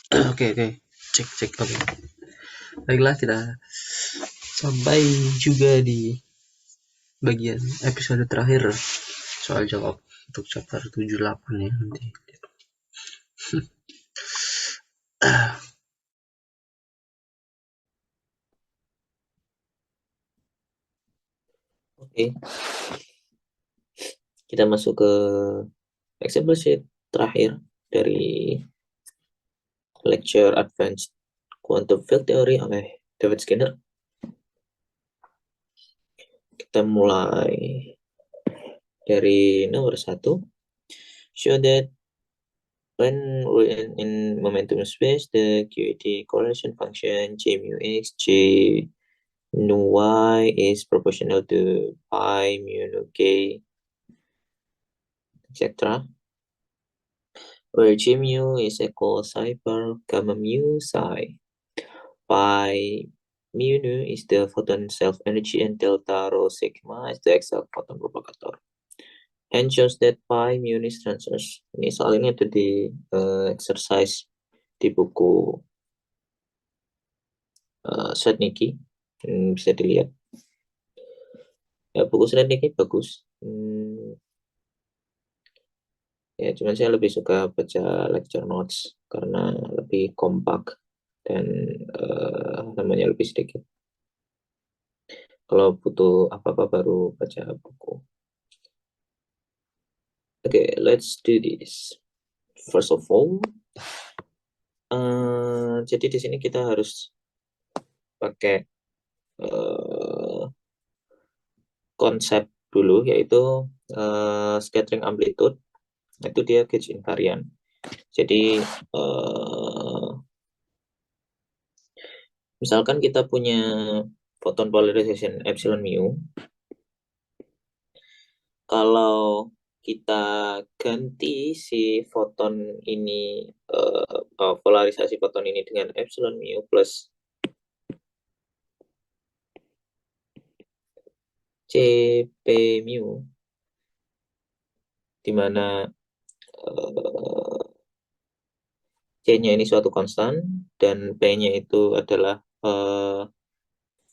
Oke, oke. Cek, cek. Oke. Baiklah, kita sampai juga di bagian episode terakhir soal jawab untuk chapter 78 ya nanti. Oke, kita masuk ke example sheet terakhir dari lecture Advanced Quantum Field Theory oleh David Skinner. Kita mulai dari nomor 1. Show that when we're in momentum space, the QED correlation function J mu x, J nu y is proportional to pi mu nu k, etc. Where J mu is equal psi per gamma mu psi. Pi mu nu is the photon self energy and delta rho sigma is the exact photon propagator. And shows that pi mu is transverse. Ini soal ini ada di exercise di buku Sredniki. Bisa dilihat. Ya, buku Sredniki bagus. Ya, cuman saya lebih suka baca lecture notes karena lebih kompak dan namanya lebih sedikit. Kalau butuh apa-apa baru baca buku. Okay, let's do this. First of all, jadi di sini kita harus pakai konsep dulu, yaitu scattering amplitude. Itu dia gauge invariant. Jadi misalkan kita punya photon polarization epsilon mu, kalau kita ganti si foton ini, polarisasi foton ini dengan epsilon mu plus CP mu, di mana C-nya ini suatu konstan dan P-nya itu adalah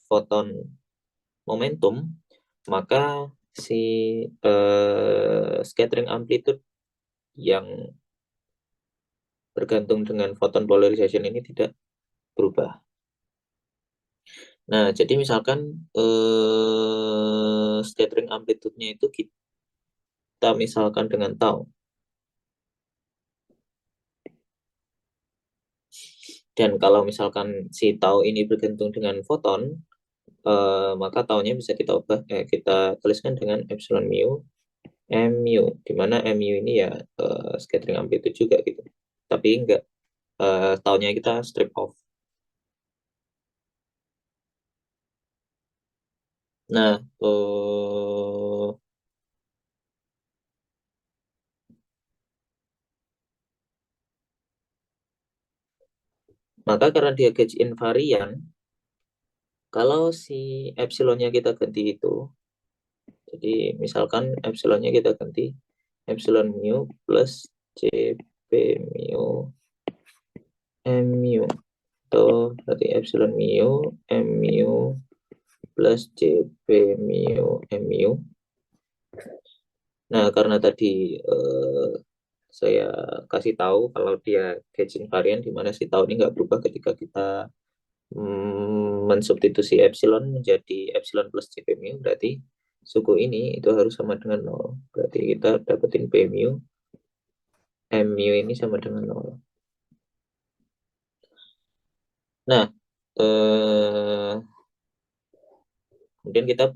foton momentum, maka si scattering amplitude yang bergantung dengan photon polarization ini tidak berubah. Nah, jadi misalkan scattering amplitude-nya itu kita misalkan dengan tau. Dan kalau misalkan si tau ini bergantung dengan foton, maka taunya bisa kita tuliskan dengan epsilon mu mu, di mana mu ini ya scattering amplitude juga gitu. Tapi enggak, taunya kita strip off. Nah, maka karena dia gauge invariant, kalau si epsilonnya kita ganti itu, jadi misalkan epsilonnya kita ganti epsilon mu plus CP mu mu, atau berarti epsilon mu mu plus CP mu mu. Nah, karena tadi saya kasih tahu kalau dia gauge invariant, di mana si tahu ini nggak berubah ketika kita mensubstitusi epsilon menjadi epsilon plus CP mu, berarti suku ini itu harus sama dengan 0. Berarti kita dapetin P mu, M mu ini sama dengan 0. Nah, kemudian kita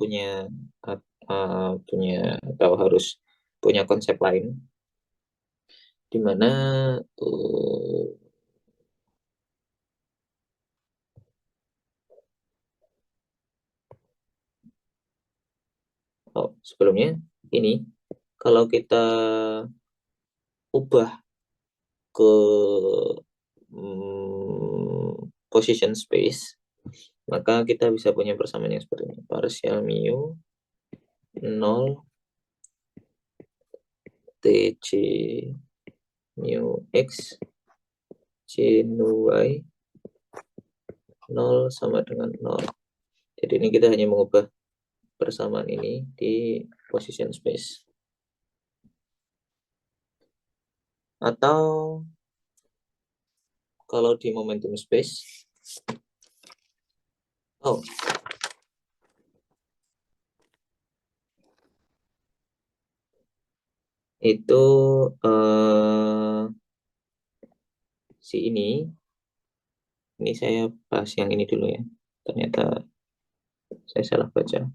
atau harus punya konsep lain, di mana sebelumnya ini kalau kita ubah ke position space, maka kita bisa punya persamaan yang seperti ini. Partial mu 0 TC mu X C nu Y 0 sama dengan 0. Jadi ini kita hanya mengubah persamaan ini di position space. Atau kalau di momentum space, itu si ini saya bahas yang ini dulu ya. Ternyata saya salah baca.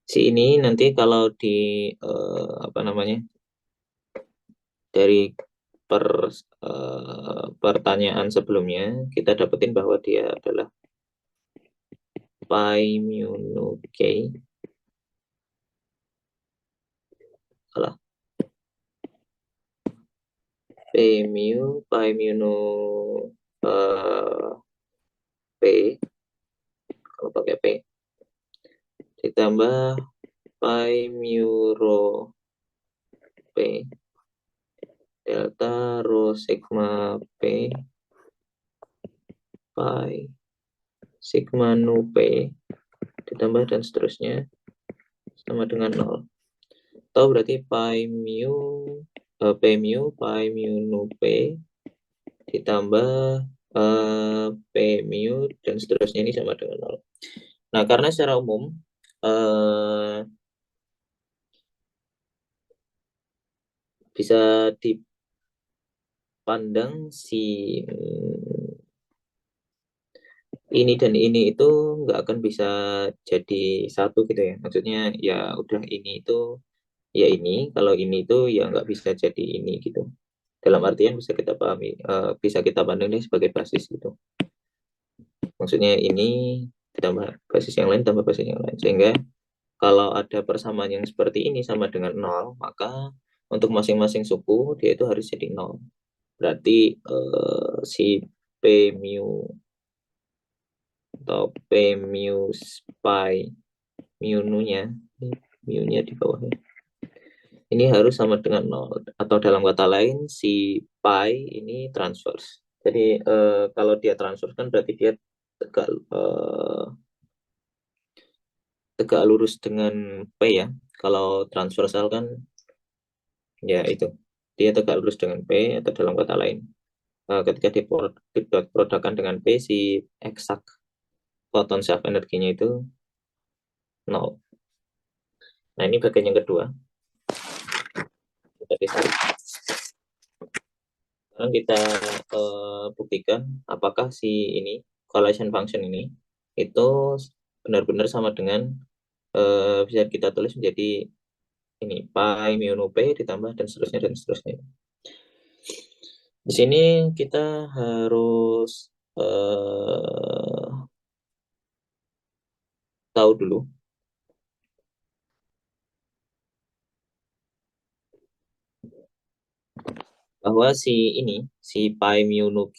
Si ini nanti kalau di apa namanya, dari pertanyaan sebelumnya kita dapetin bahwa dia adalah pi mu nu k, salah, p pi mu nu p, kalau pakai p, ditambah pi mu rho p delta rho sigma p pi sigma nu p ditambah dan seterusnya sama dengan 0. Atau berarti pi mu nu p ditambah p mu dan seterusnya ini sama dengan 0. Nah, karena secara umum bisa dipandang si ini dan ini itu nggak akan bisa jadi satu gitu ya. Maksudnya ya udah ini itu ya ini, kalau ini itu ya nggak bisa jadi ini gitu. Dalam artian bisa kita pahami, bisa kita pandang ini sebagai basis gitu. Maksudnya ini ditambah basis yang lain tambah basis yang lain. Sehingga kalau ada persamaan yang seperti ini sama dengan 0, maka untuk masing-masing suku dia itu harus jadi 0. Berarti si P mu atau P mu pi mu nu-nya, mu-nya di bawahnya, ini harus sama dengan 0. Atau dalam kata lain, si pi ini transverse. Jadi kalau dia transverse kan berarti dia tegak lurus dengan P ya. Kalau transversal kan ya itu, dia tegak lurus dengan P, atau dalam kata lain ketika diprodukan dengan P, si eksak photon self energinya itu 0. Nah, ini bagian yang kedua. Sekarang kita buktikan apakah si ini correlation function ini itu benar-benar sama dengan bisa kita tulis menjadi ini pi mu nu p ditambah dan seterusnya dan seterusnya. Di sini kita harus tahu dulu bahwa si ini, si pi mu nu k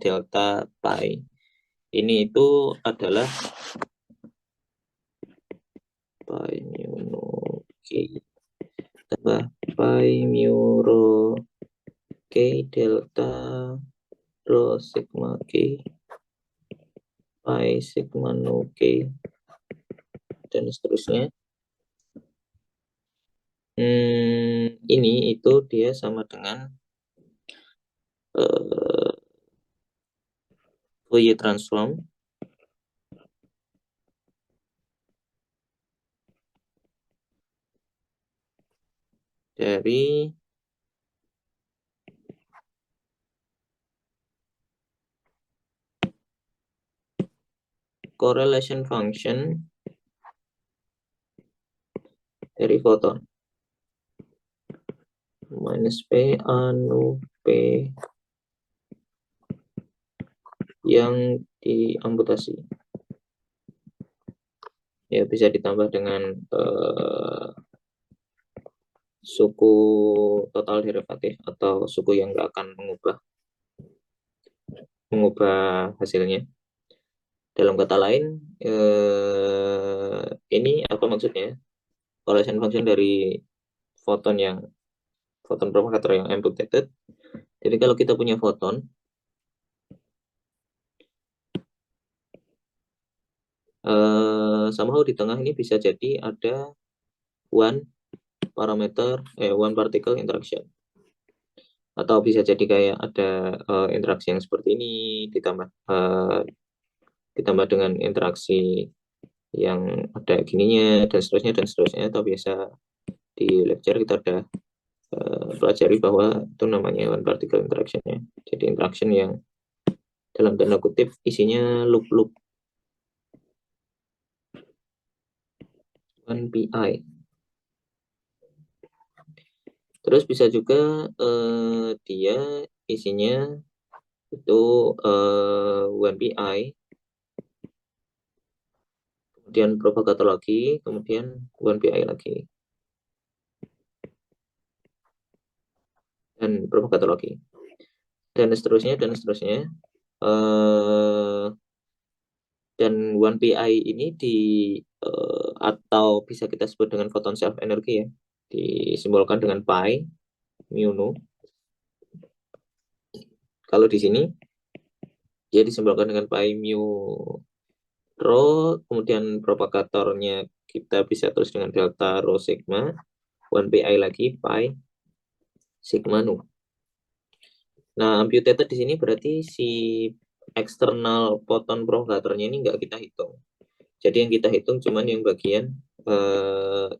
delta pi ini itu adalah pi mu nu k tambah pi mu rho k delta rho sigma k pi sigma nu k dan seterusnya. Ini itu dia sama dengan Fourier transform dari correlation function dari foton minus P anu P yang diamputasi. Ya, bisa ditambah dengan suku total derivatif atau suku yang nggak akan mengubah hasilnya. Dalam kata lain, ini apa maksudnya? Correlation function dari foton propagator yang amputated Jadi kalau kita punya foton, somehow di tengah ini bisa jadi ada one particle interaction, atau bisa jadi kayak ada interaksi yang seperti ini ditambah dengan interaksi yang ada gininya dan seterusnya, atau biasa di lecture kita ada pelajari bahwa itu namanya one particle interaction ya. Jadi interaction yang dalam tanda kutip isinya loop 1pi. Terus bisa juga dia isinya itu 1pi, kemudian propagator lagi, kemudian 1pi lagi, dan propagator lagi, dan seterusnya. Dan 1pi ini atau bisa kita sebut dengan photon self energy ya, disimbolkan dengan pi mu nu. Kalau di sini dia disimbolkan dengan pi mu rho, kemudian propagatornya kita bisa tulis dengan delta rho sigma, 1pi lagi pi sigma nu. Nah, amputated di sini berarti si eksternal photon propagatornya ini nggak kita hitung. Jadi yang kita hitung cuman yang bagian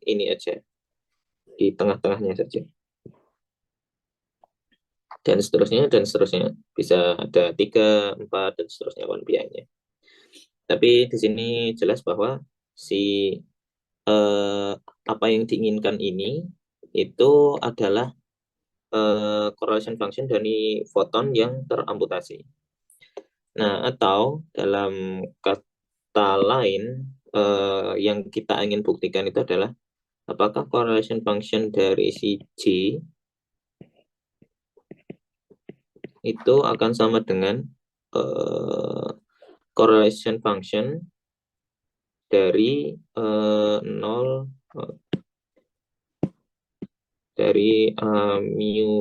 ini aja, di tengah-tengahnya saja. Dan seterusnya. Bisa ada 3, 4, dan seterusnya 1pi-nya. Tapi di sini jelas bahwa si apa yang diinginkan ini itu adalah correlation function dari foton yang teramputasi. Nah, atau dalam kata lain yang kita ingin buktikan itu adalah apakah correlation function dari si J itu akan sama dengan correlation function dari 0 dari mu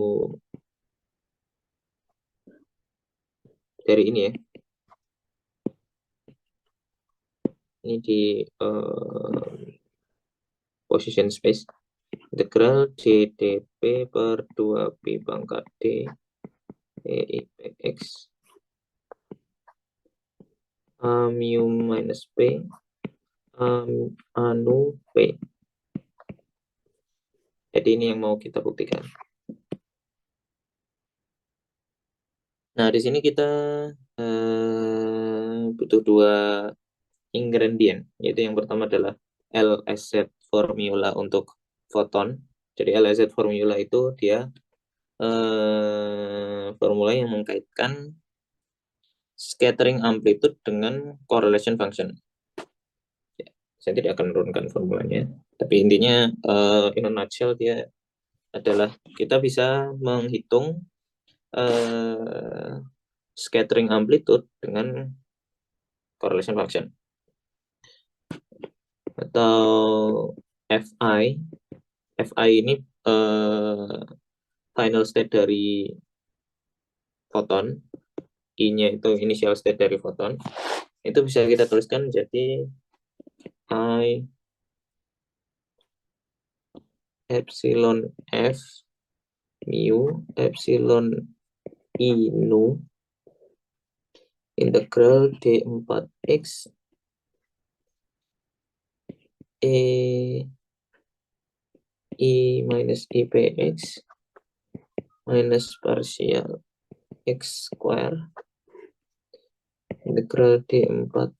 dari ini ya. Ini di position space integral jdp per 2pi pangkat d eipx mu minus p anu p. Jadi ini yang mau kita buktikan. Nah, di sini kita butuh 2 ingredient, yaitu yang pertama adalah LSZ formula untuk foton. Jadi LSZ formula itu dia formula yang mengkaitkan scattering amplitude dengan correlation function. Saya tidak akan menurunkan formulanya, tapi intinya in a nutshell dia adalah kita bisa menghitung scattering amplitude dengan correlation function, atau Fi. Fi ini final state dari foton, I-nya itu initial state dari foton. Itu bisa kita tuliskan menjadi I epsilon F mu epsilon I nu integral D4X I minus IPX minus partial X square integral D4.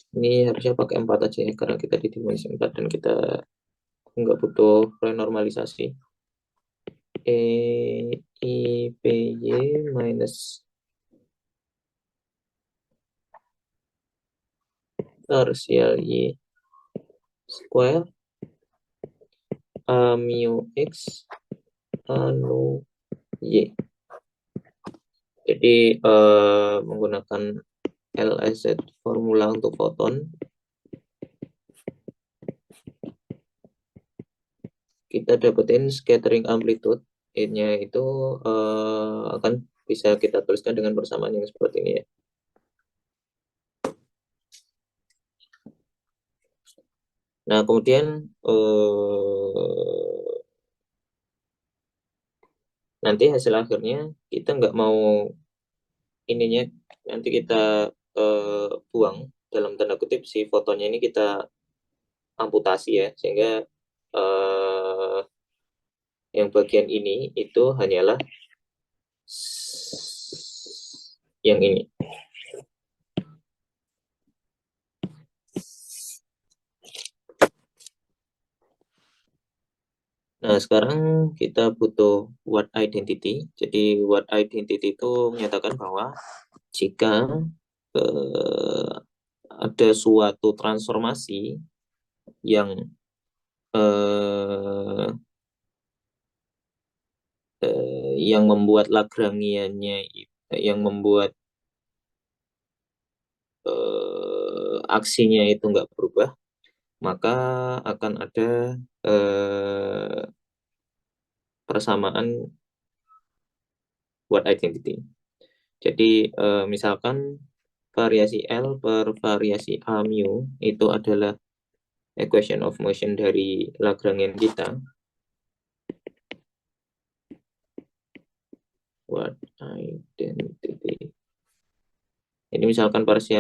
Ini harusnya pakai 4 aja ya, karena kita di dimensi 4 dan kita nggak butuh renormalisasi. IPY minus partial Y square mu X anu Y. Jadi menggunakan LSZ formula untuk foton, kita dapetin scattering amplitude nya itu akan bisa kita tuliskan dengan persamaan yang seperti ini ya. Nah, kemudian nanti hasil akhirnya kita nggak mau ininya, nanti kita buang dalam tanda kutip si fotonya ini kita amputasi ya, sehingga yang bagian ini itu hanyalah yang ini. Nah, sekarang kita butuh word identity. Jadi word identity itu menyatakan bahwa jika ada suatu transformasi yang yang membuat Lagrangiannya, yang membuat aksinya itu nggak berubah, maka akan ada persamaan word identity. Jadi misalkan variasi L per variasi A mu itu adalah equation of motion dari Lagrangian kita. Word identity. Ini misalkan variasi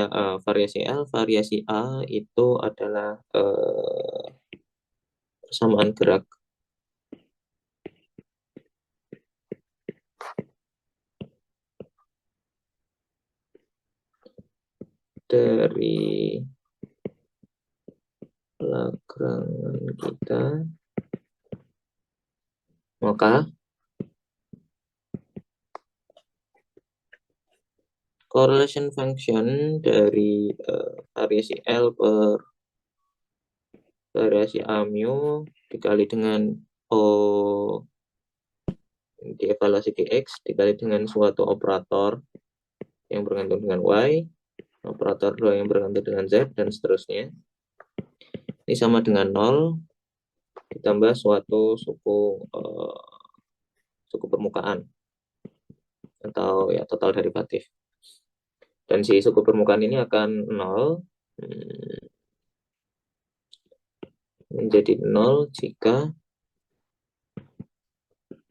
L, variasi A itu adalah persamaan gerak dari Lagrangian kita, maka correlation function dari variasi L per variasi A mu dikali dengan O dievaluasi dx dikali dengan suatu operator yang bergantung dengan Y, operator 2 yang bergantung dengan Z, dan seterusnya. Ini sama dengan 0 ditambah suatu suku permukaan atau ya total derivatif. Dan si suku permukaan ini akan 0 menjadi 0 jika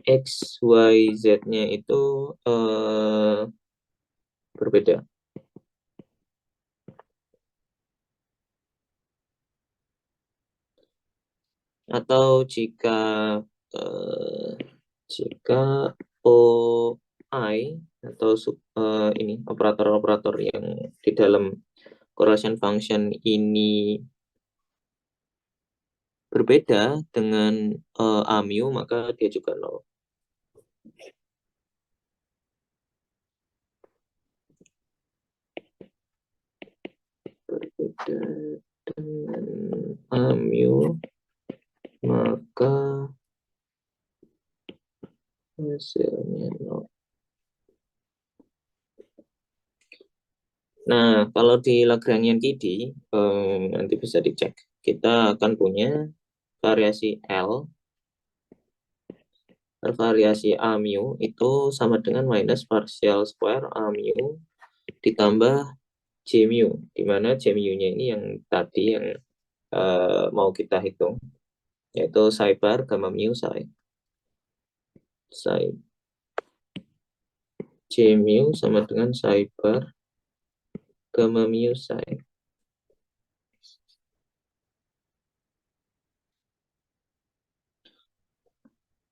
X, Y, Z-nya itu berbeda. Atau jika OI atau ini operator-operator yang di dalam correlation function ini berbeda dengan A mu, maka dia juga 0. Berbeda dengan A mu, maka hasilnya 0. Nah, kalau di Lagrangian KD, nanti bisa dicek. Kita akan punya variasi L per variasi A mu itu sama dengan minus partial square A mu ditambah J mu, di mana J mu-nya ini yang tadi yang mau kita hitung, yaitu psi bar gamma mu psi. Psi J mu sama dengan psi bar gamma mu psi.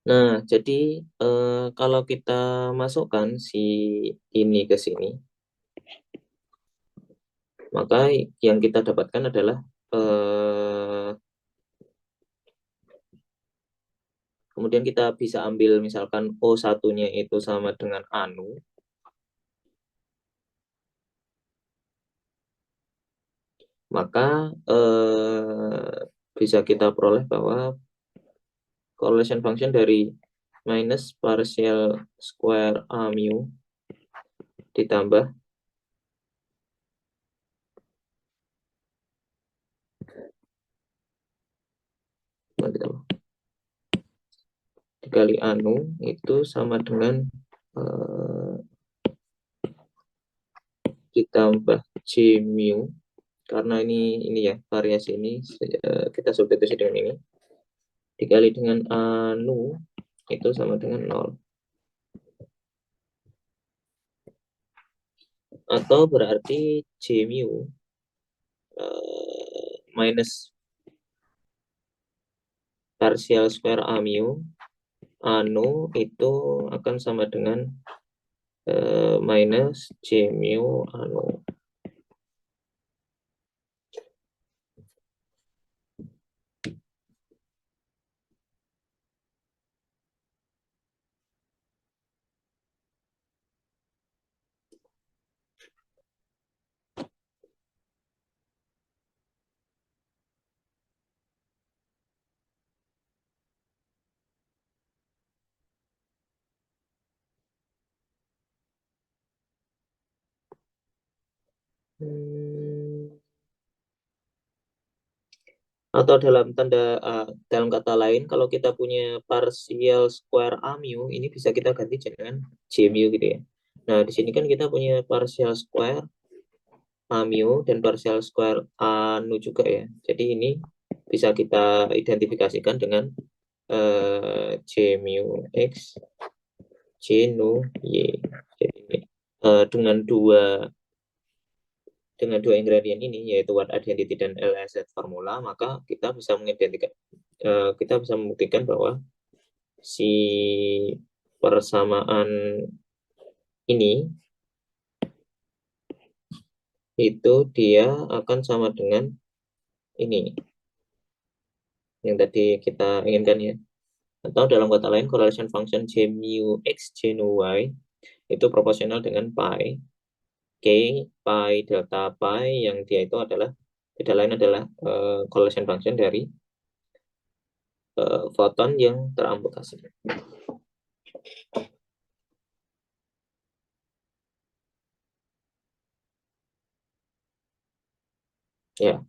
Nah, jadi kalau kita masukkan si ini ke sini, maka yang kita dapatkan adalah kemudian kita bisa ambil misalkan O1-nya itu sama dengan anu, maka bisa kita peroleh bahwa correlation function dari minus partial square A mu ditambah dikali anu itu sama dengan ditambah J mu, karena ini ya variasi ini kita substitusi dengan ini, dikali dengan anu itu sama dengan 0. Atau berarti J mu minus partial square A mu anu itu akan sama dengan minus J mu anu. Atau dalam kata lain, kalau kita punya partial square A mu, ini bisa kita ganti dengan J mu gitu ya. Nah, di sini kan kita punya partial square A mu dan partial square A nu juga ya. Jadi ini bisa kita identifikasikan dengan J mu X, J nu Y. Jadi dengan dua ingredient ini, yaitu Watt identity dan LSZ formula, maka kita bisa membuktikan bahwa si persamaan ini itu dia akan sama dengan ini yang tadi kita inginkan ya. Atau dalam kata lain, correlation function J mu X, J nu Y itu proporsional dengan pi K, pi delta pi, yang dia itu adalah tidak lain adalah correlation function dari foton yang teramputasi. Ya,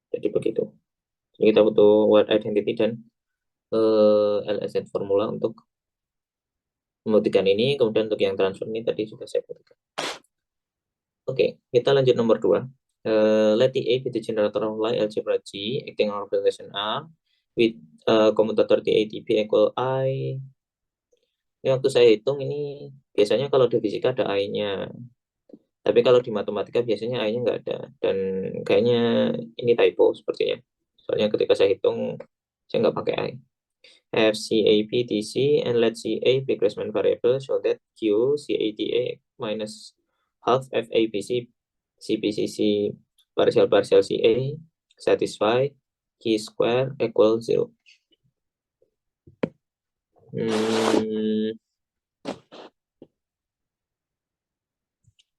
jadi begitu. Jadi kita butuh Watt identity dan LSZ formula untuk membuktikan ini. Kemudian untuk yang transfer ini tadi sudah saya buktikan. Oke, kita lanjut nomor 2. Let the A be the generator of Lie algebra G acting on representation A with commutator the ATP equal I. Ini waktu saya hitung ini biasanya kalau di fisika ada I-nya. Tapi kalau di matematika biasanya I-nya nggak ada. Dan kayaknya ini typo sepertinya. Soalnya ketika saya hitung, saya nggak pakai I. Have CAP DC and let CA be Grassmann variable so that Q CATA minus half FABC CBCC partial CA satisfy Q square equal 0.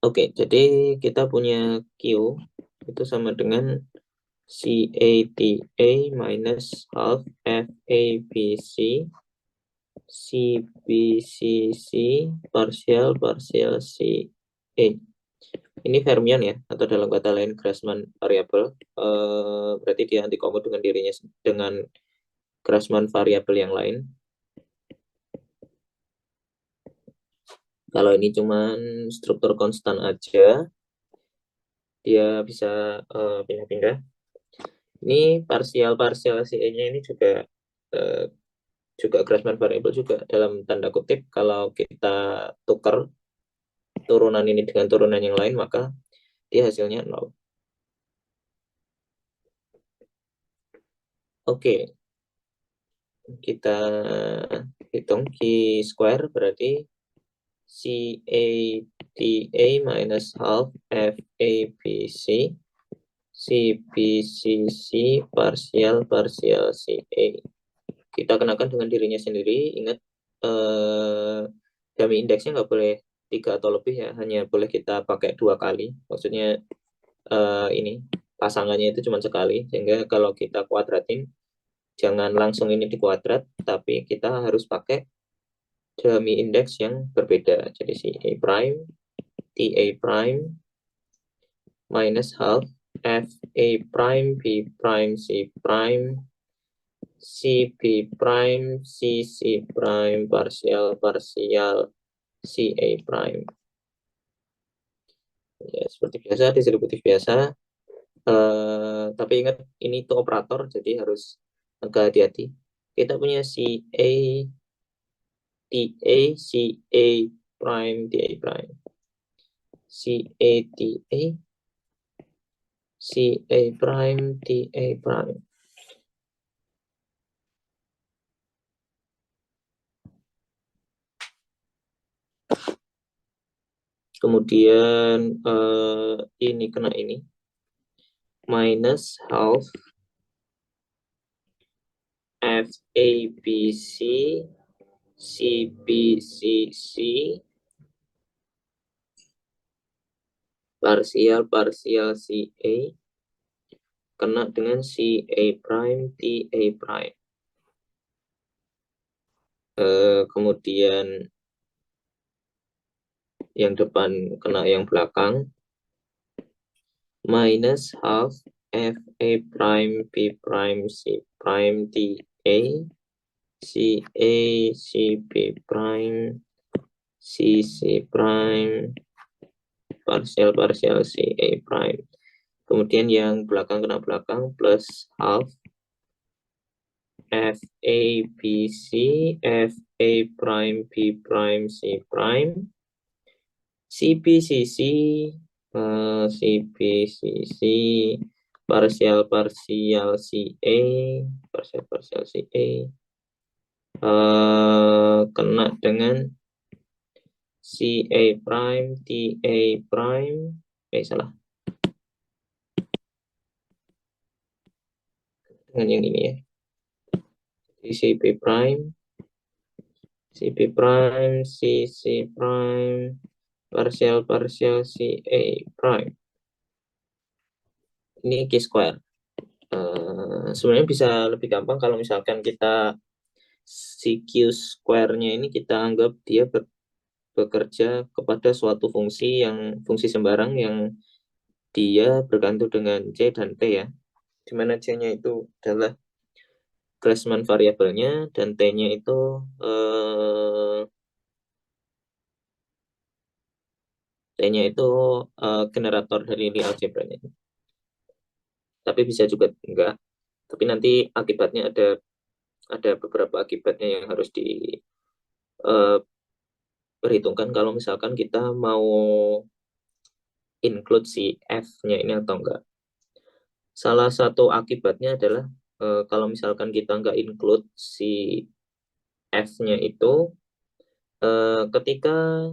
Oke, jadi kita punya Q itu sama dengan CATA minus half FABC CBCC partial CA. Ini fermion ya, atau dalam kata lain Grassmann variable. Berarti dia antikomu dengan dirinya dengan Grassmann variable yang lain. Kalau ini cuman struktur konstan aja, dia bisa pindah-pindah. Ini partial CA-nya ini juga Grassmann variable juga, dalam tanda kutip. Kalau kita tukar turunan ini dengan turunan yang lain, maka dia hasilnya 0. Oke, kita hitung Q square berarti CATA minus half FABC CBCC partial CA. Kita kenakan dengan dirinya sendiri. Ingat, dummy indeksnya nggak boleh 3 atau lebih ya, hanya boleh kita pakai 2 kali. Maksudnya ini pasangannya itu cuma sekali, sehingga kalau kita kuadratin jangan langsung ini dikuadrat, tapi kita harus pakai dummy index yang berbeda. Jadi si A prime, TA prime minus half F A prime B prime C prime CB prime, CC prime, parsial, CA prime. Ya, seperti biasa, distributif biasa. Tapi ingat, ini tuh operator, jadi harus agak hati-hati. Kita punya CA, TA, CA prime, TA prime. CA, TA, CA prime, TA prime. Kemudian ini kena ini. Minus half FABC CBCC parsial CA kena dengan CA prime TA prime. Kemudian yang depan kena yang belakang, minus half FA prime B prime C prime TA CA CB prime CC prime parsial CA prime. Kemudian yang belakang kena belakang, plus half FABC FA prime B prime C prime CBCC CBCC parsial CA parsial CA kena dengan CA prime TA prime salah dengan yang ini ya, CB prime CB prime CC prime parsial CA prime. Ini Q square. Sebenarnya bisa lebih gampang kalau misalkan kita si Q square-nya ini kita anggap dia bekerja kepada suatu fungsi sembarang yang dia bergantung dengan C dan T ya, dimana C-nya itu adalah Grassmann variabelnya dan T-nya itu generator dari Lie algebra-nya. Tapi bisa juga enggak. Tapi nanti akibatnya ada beberapa akibatnya yang harus diperhitungkan kalau misalkan kita mau include si F-nya ini atau enggak. Salah satu akibatnya adalah kalau misalkan kita enggak include si F-nya itu, ketika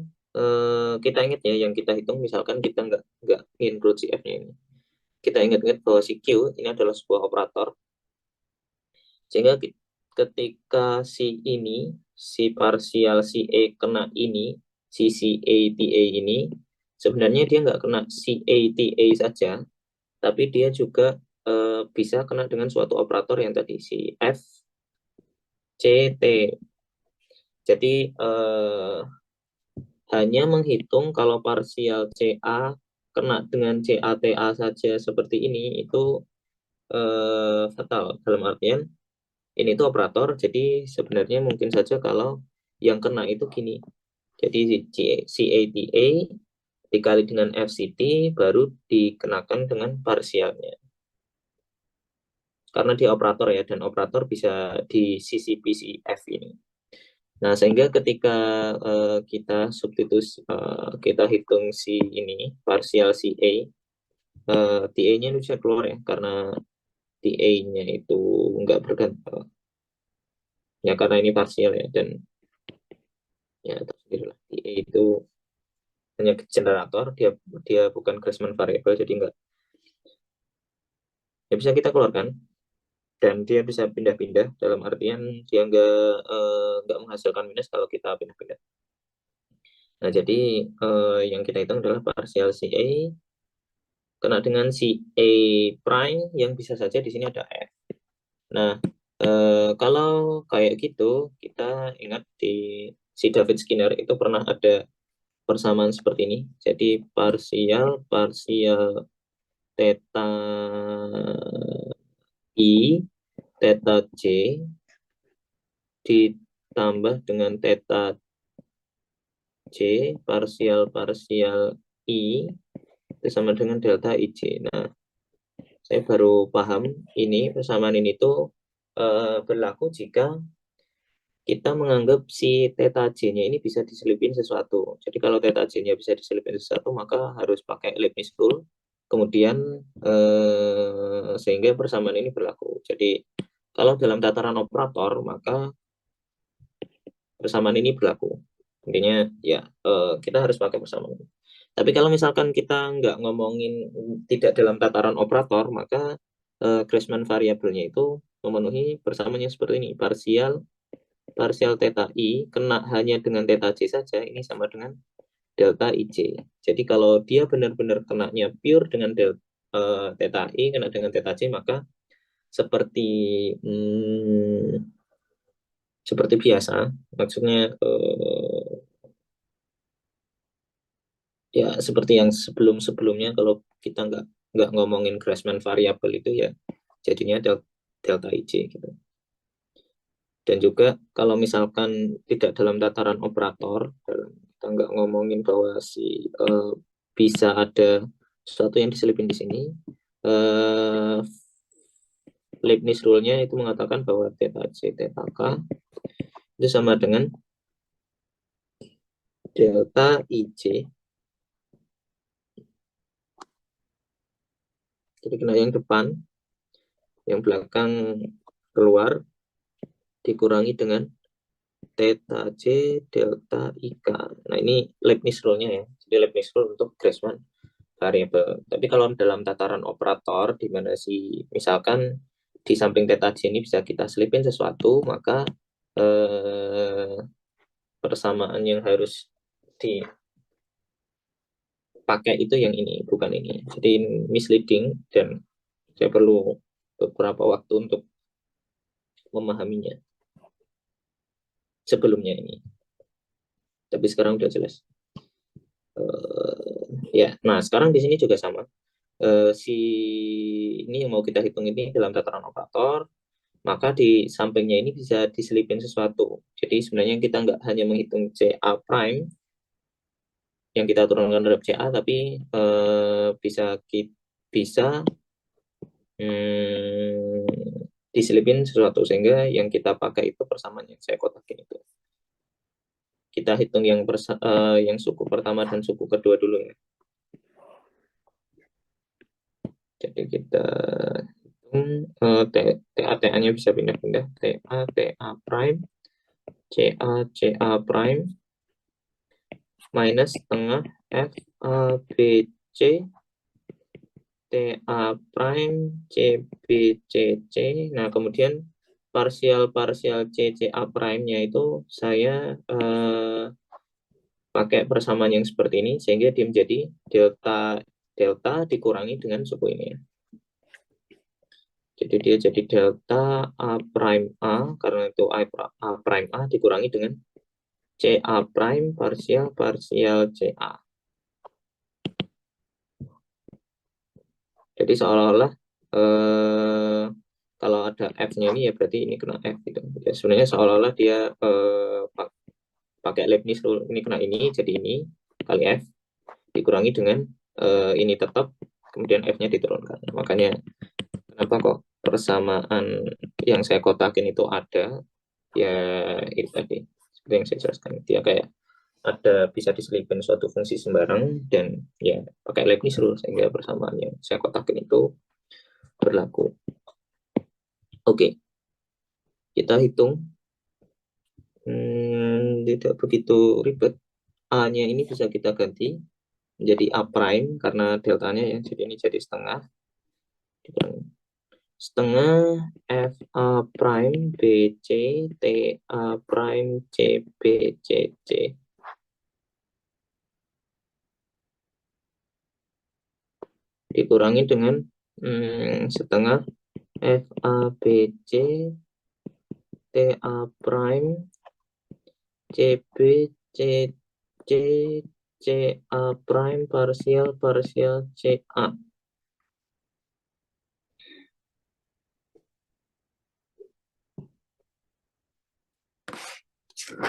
kita ingat ya, yang kita hitung misalkan kita enggak include si F-nya ini. Kita ingat-ingat bahwa si Q ini adalah sebuah operator. Sehingga ketika si parsial CA kena ini, si CATA ini, sebenarnya dia nggak kena CATA saja, tapi dia juga bisa kena dengan suatu operator yang tadi, si FCT. Jadi hanya menghitung kalau parsial CA kena dengan CATA saja seperti ini, itu fatal. Dalam artian, ini tuh operator, jadi sebenarnya mungkin saja kalau yang kena itu gini. Jadi CATA dikali dengan FCT baru dikenakan dengan parsialnya. Karena dia operator ya, dan operator bisa di CCPCF ini. Nah, sehingga ketika kita substitusi, kita hitung si ini, parsial CA, TA-nya ini bisa keluar ya, karena TA-nya itu nggak bergantung. Ya, karena ini parsial ya, dan ya tersendirilah, TA itu hanya generator, dia bukan Grassmann variable, jadi nggak ya bisa kita keluarkan, dan dia bisa pindah-pindah, dalam artian dia nggak menghasilkan minus kalau kita pindah-pindah. Nah, jadi yang kita hitung adalah parsial CA kena dengan si A prime yang bisa saja di sini ada F. Nah, kalau kayak gitu, kita ingat di si David Skinner itu pernah ada persamaan seperti ini. Jadi parsial theta I theta J ditambah dengan theta J parsial I itu sama dengan delta IJ. Nah, saya baru paham ini persamaan ini tuh berlaku jika kita menganggap si theta J-nya ini bisa diselipin sesuatu. Jadi kalau theta J-nya bisa diselipin sesuatu, maka harus pakai Leibniz rule. Kemudian sehingga persamaan ini berlaku. Jadi kalau dalam tataran operator, maka persamaan ini berlaku. Intinya ya kita harus pakai persamaan ini. Tapi kalau misalkan kita nggak ngomongin tidak dalam tataran operator, maka Grassmann variabelnya itu memenuhi persamaannya seperti ini. Parsial theta I kena hanya dengan theta J saja, ini sama dengan delta IJ. Jadi kalau dia benar-benar kenanya pure dengan theta I, kena dengan theta J, maka seperti seperti biasa, maksudnya ya seperti yang sebelum-sebelumnya, kalau kita nggak ngomongin Grassmann variabel itu ya jadinya delta IJ gitu. Dan juga kalau misalkan tidak dalam tataran operator, kita nggak ngomongin bahwa bisa ada sesuatu yang diselipin di sini, Leibniz rule-nya itu mengatakan bahwa theta J, theta K itu sama dengan delta IJ. Jadi kena yang depan, yang belakang keluar, dikurangi dengan theta J delta IK. Nah, ini Leibniz rule-nya ya. Jadi Leibniz rule untuk Grassmann variabel. Tapi kalau dalam tataran operator, di mana misalkan di samping theta J ini bisa kita selipin sesuatu, maka persamaan yang harus dipakai itu yang ini, bukan ini. Jadi misleading, dan saya perlu beberapa waktu untuk memahaminya sebelumnya ini. Tapi sekarang udah jelas. Ya, nah sekarang di sini juga sama. Ini yang mau kita hitung ini dalam tataran operator, maka di sampingnya ini bisa diselipin sesuatu. Jadi sebenarnya kita nggak hanya menghitung CA prime yang kita turunkan terhadap CA, tapi bisa diselipin sesuatu, sehingga yang kita pakai itu persamaan yang saya kotakin itu. Kita hitung yang suku pertama dan suku kedua dulu ya. Jadi kita hitung TA-TA-nya bisa pindah-pindah, TA prime, CA prime, minus setengah FABC, TA prime, CBCC. Nah, kemudian parsial CCA prime-nya itu saya pakai persamaan yang seperti ini, sehingga dia menjadi delta dikurangi dengan suku ini. Jadi dia jadi delta A prime A, karena itu A prime A dikurangi dengan CA prime parsial CA. Jadi seolah-olah kalau ada F-nya ini ya berarti ini kena F gitu. Ya, sebenarnya seolah-olah dia pakai Leibniz rule, ini kena ini, jadi ini kali F dikurangi dengan ini tetap, kemudian F-nya diturunkan. Makanya kenapa kok persamaan yang saya kotakin itu ada, ya itu tadi seperti yang saya jelaskan, dia kayak ada bisa diselipin suatu fungsi sembarang, dan ya pakai Leibniz rule, sehingga persamaan yang saya kotakin itu berlaku. Oke, kita hitung. Tidak begitu ribet. A-nya ini bisa kita ganti menjadi A prime karena deltanya ya, jadi ini jadi setengah FA prime BC TA prime CBCC dikurangi dengan setengah FABC TA prime CBCC CA prime parsial CA. Ini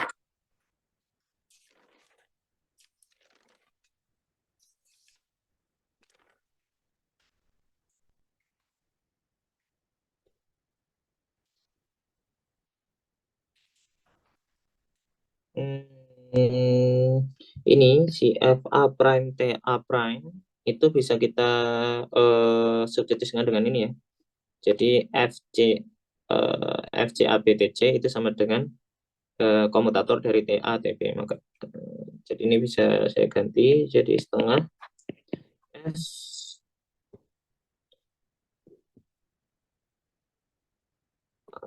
si FA prime TA prime itu bisa kita substitusikan dengan ini ya. Jadi FC ABTC itu sama dengan komutator dari TA TB. Maka jadi ini bisa saya ganti jadi setengah S,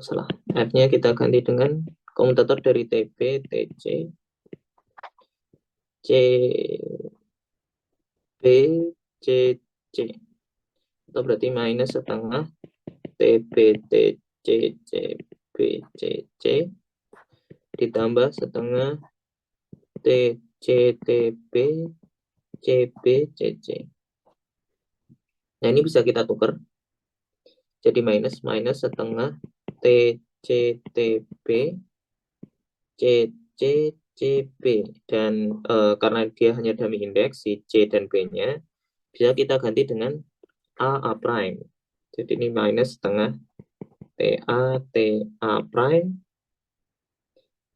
salah, F-nya kita ganti dengan komutator dari TB TC C B C C, itu berarti minus setengah TB TC C B C C ditambah setengah TC TB CB CC. Nah ini bisa kita tukar jadi minus setengah TCTB CC CB, dan karena dia hanya dummy index si C dan B-nya bisa kita ganti dengan A prime. Jadi ini minus setengah TA prime,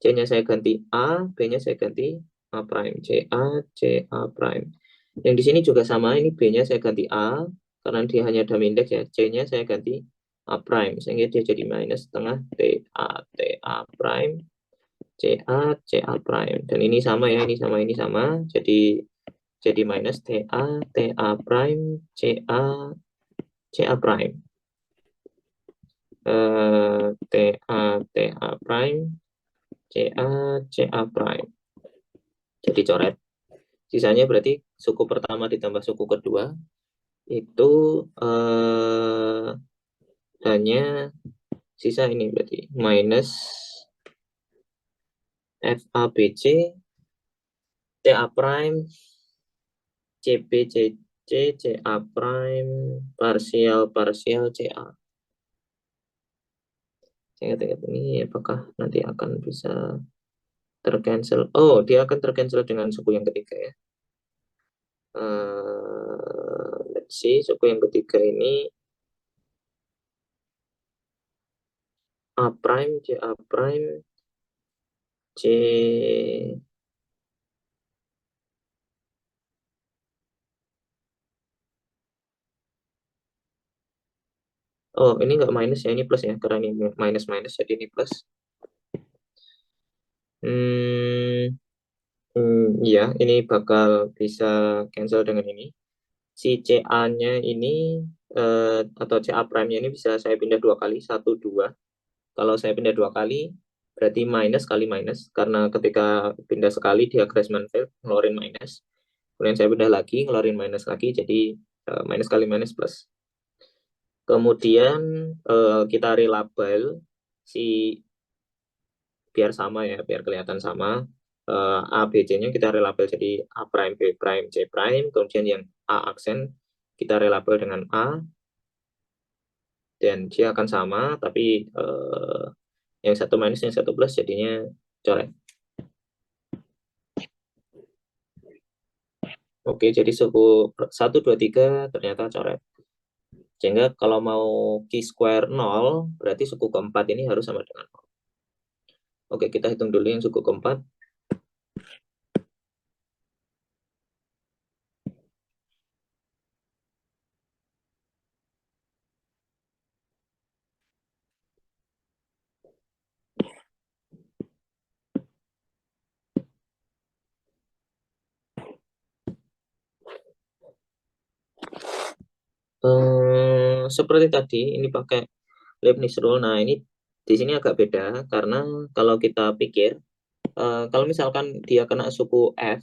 C-nya saya ganti A, B-nya saya ganti A prime, CA prime. Yang di sini juga sama, ini B-nya saya ganti A karena dia hanya dummy index ya, C-nya saya ganti A prime sehingga dia jadi minus setengah TA prime CA prime, dan ini sama ya, ini sama jadi minus TA prime CA prime TA prime CA prime. Jadi coret. Sisanya berarti suku pertama ditambah suku kedua itu hanya sisa ini berarti minus FABC CA prime CBCC CA prime parsial CA. Saya ingat ini apakah nanti akan bisa tercancel? Oh, dia akan tercancel dengan suku yang ketiga ya. Let's see, suku yang ketiga ini A prime C A prime C oh ini nggak minus ya, ini plus ya, karena ini minus jadi ini plus. Ya ini bakal bisa cancel dengan ini. Si CA-nya ini atau CA prime-nya ini bisa saya pindah 2 kali, 1, 2. Kalau saya pindah 2 kali berarti minus kali minus, karena ketika pindah sekali dia Grassmann field ngeluarin minus. Kemudian saya pindah lagi ngeluarin minus lagi, jadi minus kali minus plus. Kemudian kita relabel si biar sama ya, biar kelihatan sama. A, B, C-nya kita relabel jadi A prime, B prime, C prime. Kemudian yang A aksen kita relabel dengan A, dan dia akan sama, tapi yang satu minus, yang satu plus, jadinya coret. Oke, jadi suku 1, 2, 3 ternyata coret. Sehingga kalau mau Q square 0, berarti suku keempat ini harus sama dengan 0. Oke, kita hitung dulu yang suku keempat. Seperti tadi, ini pakai Leibniz rule. Nah, ini di sini agak beda karena kalau kita pikir kalau misalkan dia kena suku F,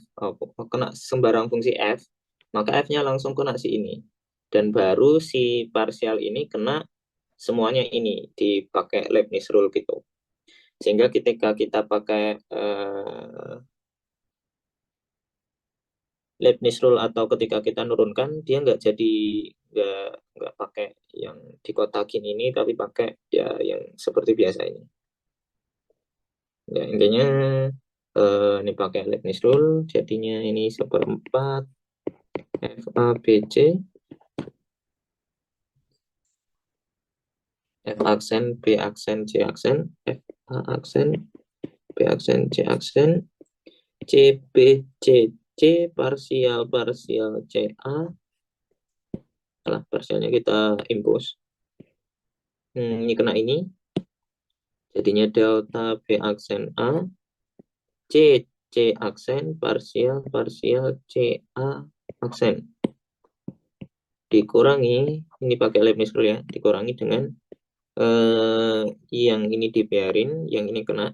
kena sembarang fungsi F, maka F-nya langsung kena si ini. Dan baru si parsial ini kena semuanya ini, dipakai Leibniz rule gitu. Sehingga ketika kita pakai Leibniz rule atau ketika kita nurunkan, dia nggak jadi nggak pakai yang dikotakin ini, tapi pakai ya yang seperti biasa ini. Ya, intinya ini pakai Leibniz rule, jadinya ini 1/4 FABC, F aksen, B aksen, C aksen, F A aksen, B aksen, C aksen, C B C C parsial parsial C A, lah parsialnya kita impus. Ini kena ini, jadinya delta B aksen A, C C aksen parsial parsial C A aksen dikurangi, ini pakai Leibniz rule ya, dikurangi dengan yang ini dibiarin, yang ini kena,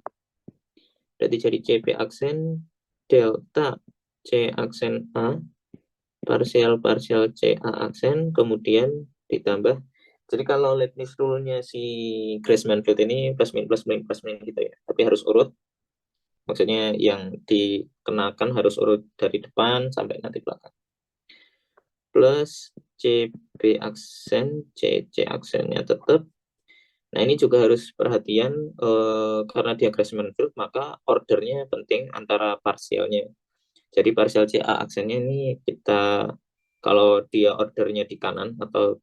berarti jadi CB aksen delta C aksen A parsial parsial C A aksen, kemudian ditambah. Jadi kalau Leibniz rule-nya si Grassmann-Field ini plus min gitu ya, tapi harus urut. Maksudnya yang dikenakan harus urut dari depan sampai nanti belakang. Plus CB aksen, C aksennya tetap. Nah, ini juga harus perhatian karena dia Grassmann-Field, maka ordernya penting antara parsialnya. Jadi parsial CA aksennya ini kita, kalau dia ordernya di kanan, atau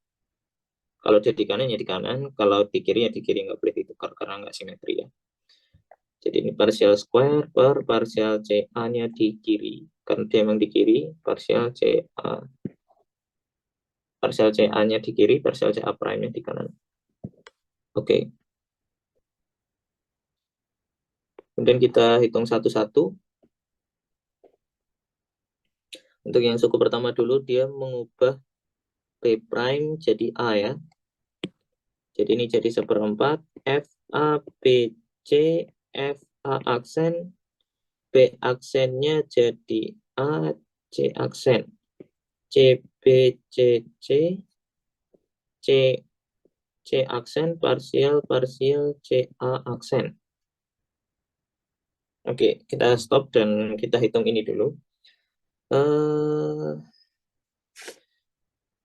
kalau dia di kanan ya di kanan, kalau di kiri ya di kiri, nggak boleh ditukar karena nggak simetri ya. Jadi ini parsial square per parsial CA-nya di kiri. Karena dia memang di kiri, parsial CA. Parsial CA-nya di kiri, parsial CA prime-nya di kanan. Oke. Kemudian kita hitung satu-satu. Untuk yang suku pertama dulu, dia mengubah P prime jadi A ya. Jadi ini jadi 1/4 F A B C, F A aksen, B aksennya jadi A, C aksen, C B C C, C C aksen parsial parsial C A aksen. Oke, kita stop dan kita hitung ini dulu.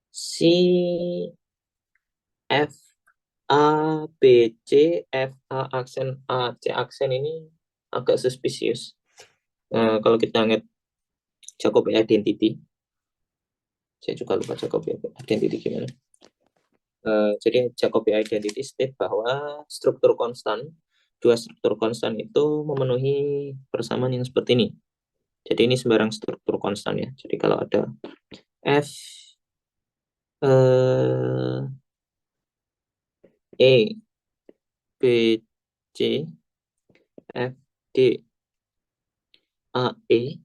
Si F A B C, F A aksen, A C aksen ini agak suspicious. Kalau kita lihat Jacobi identity, saya juga lupa Jacobi identity gimana. Jadi Jacobi identity state bahwa struktur konstan, dua struktur konstan itu memenuhi persamaan yang seperti ini. Jadi ini sembarang struktur konstan ya. Jadi kalau ada F E B C F D A E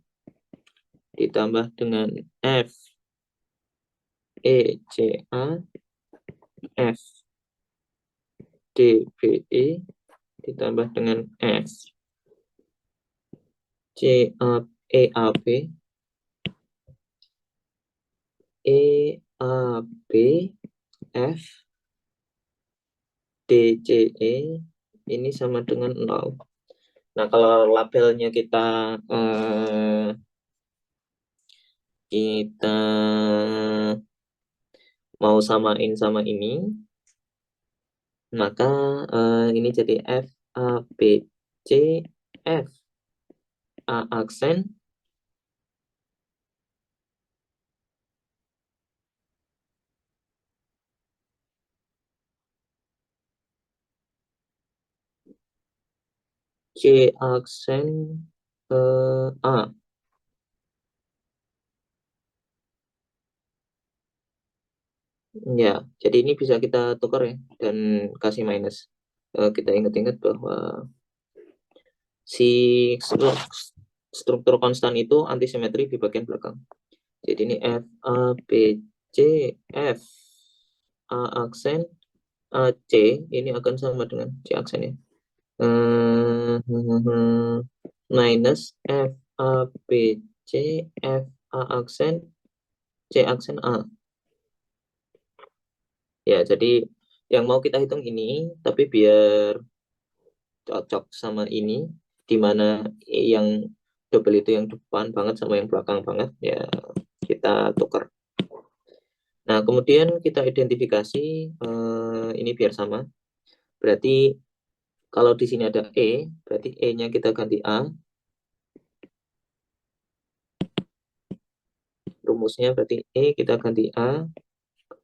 ditambah dengan F E C A F D B E ditambah dengan F C A E A B E A B F D C E ini sama dengan 0. Nah, kalau labelnya kita mau samain sama ini, maka ini jadi F A B C F A aksen C aksen A. Ya, jadi ini bisa kita tukar ya dan kasih minus. Kita ingat-ingat bahwa si struktur konstan itu antisimetri di bagian belakang. Jadi ini F A B C F A aksen A C ini akan sama dengan C aksen ya. Minus F A B C F A aksen C aksen A. Ya, jadi yang mau kita hitung ini, tapi biar cocok sama ini, di mana yang double itu yang depan banget sama yang belakang banget, ya kita tukar. Nah, kemudian kita identifikasi ini biar sama. Berarti Kalau di sini ada E, berarti E-nya kita ganti A. Rumusnya berarti E kita ganti A,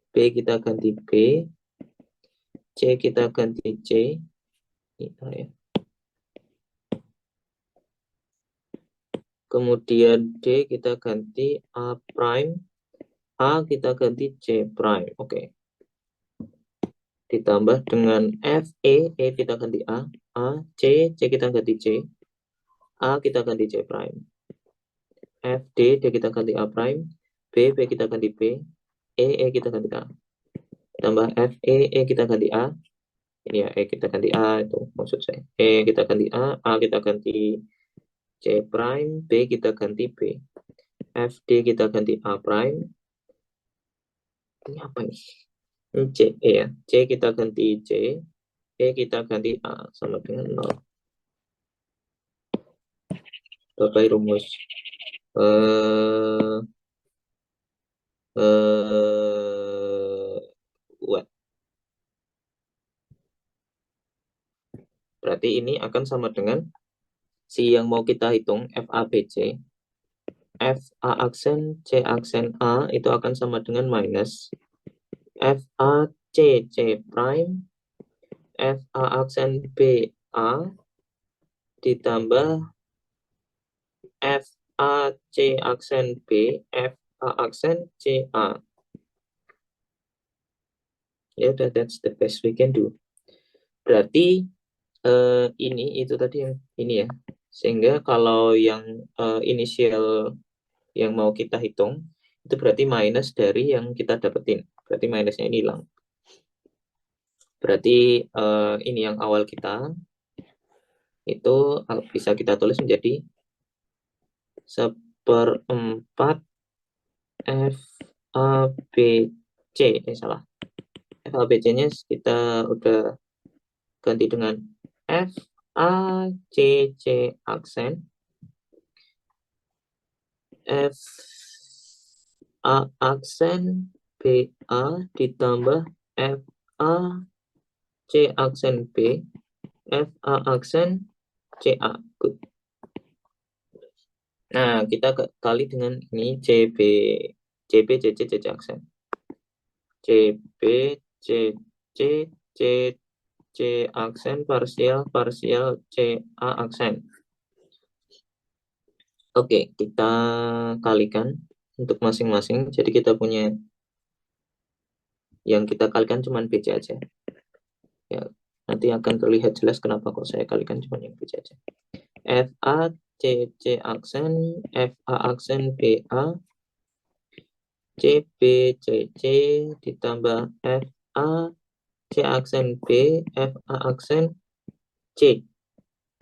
B kita ganti B, C kita ganti C. Ya. Kemudian D kita ganti A prime, A kita ganti C prime. Oke. Ditambah dengan F, E kita ganti A, C kita ganti C, A kita ganti C prime. F, D kita ganti A prime, B kita ganti B, E kita ganti A. Tambah F, E kita ganti A. Ini ya, E kita ganti A, itu maksud saya. E kita ganti A kita ganti C prime, B kita ganti B. F, D kita ganti A prime. Ini apa nih? C, ya. C kita ganti C, E kita ganti A, sama dengan 0. Bapak rumus. What? Berarti ini akan sama dengan si yang mau kita hitung, FABC. FA aksen, C aksen A itu akan sama dengan minus FAC C prime, FA aksen B A ditambah FAC aksen B, FA aksen C A. Ya udah, that's the best we can do. Berarti ini itu tadi yang ini ya. Sehingga kalau yang inisial yang mau kita hitung itu berarti minus dari yang kita dapetin. Berarti minusnya ini hilang. Berarti ini yang awal kita itu bisa kita tulis menjadi 1/4 FABC. Salah. FABC-nya kita udah ganti dengan FACC aksen, FA aksen BA ditambah FAC aksen B, FA aksen CA. Good. Nah, kita kali dengan ini CB, CC, CC aksen. CB, CC, C aksen, parsial, CA aksen. Oke, kita kalikan untuk masing-masing. Jadi kita punya yang kita kalikan cuma BC aja. Ya, nanti akan terlihat jelas kenapa kok saya kalikan cuma yang BC aja. FA C aksen, FA aksen BA, CB CC ditambah FA C aksen B, FA aksen C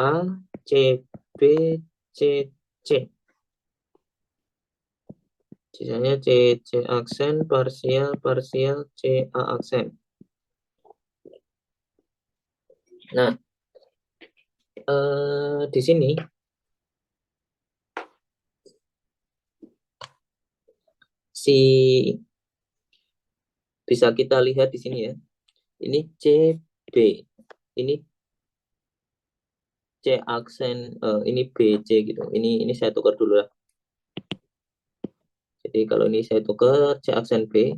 A, CB CC. Sisanya C aksen, parsial, CA aksen. Nah, di sini bisa kita lihat di sini ya. Ini CB, ini C aksen, ini BC gitu. Ini saya tukar dulu lah. Jadi kalau ini saya tukar C aksen B,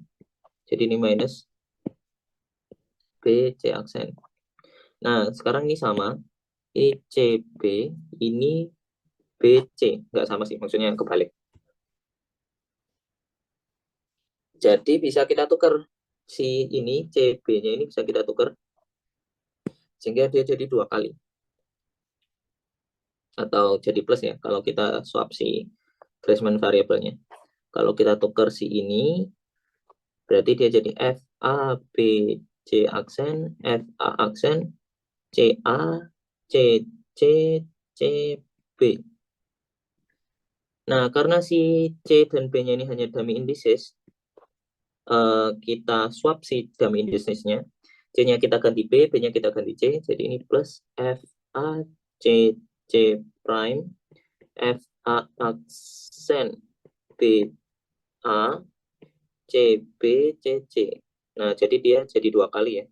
jadi ini minus B C aksen. Nah, sekarang ini sama. Ini CB, ini BC. Nggak sama sih, maksudnya kebalik. Jadi bisa kita tukar si ini CB-nya ini bisa kita tukar sehingga dia jadi 2 kali atau jadi plus ya kalau kita swap si Grassmann variabelnya. Kalau kita tukar si ini berarti dia jadi FABC aksen, FA aksen, CA, CC, CB. Nah, karena si C dan B-nya ini hanya dummy indices, kita swap si dummy indicesnya. C-nya kita ganti B, B-nya kita ganti C. Jadi ini plus FA C C prime, FA aksen B A, CB CC. Nah, jadi dia jadi 2 kali ya.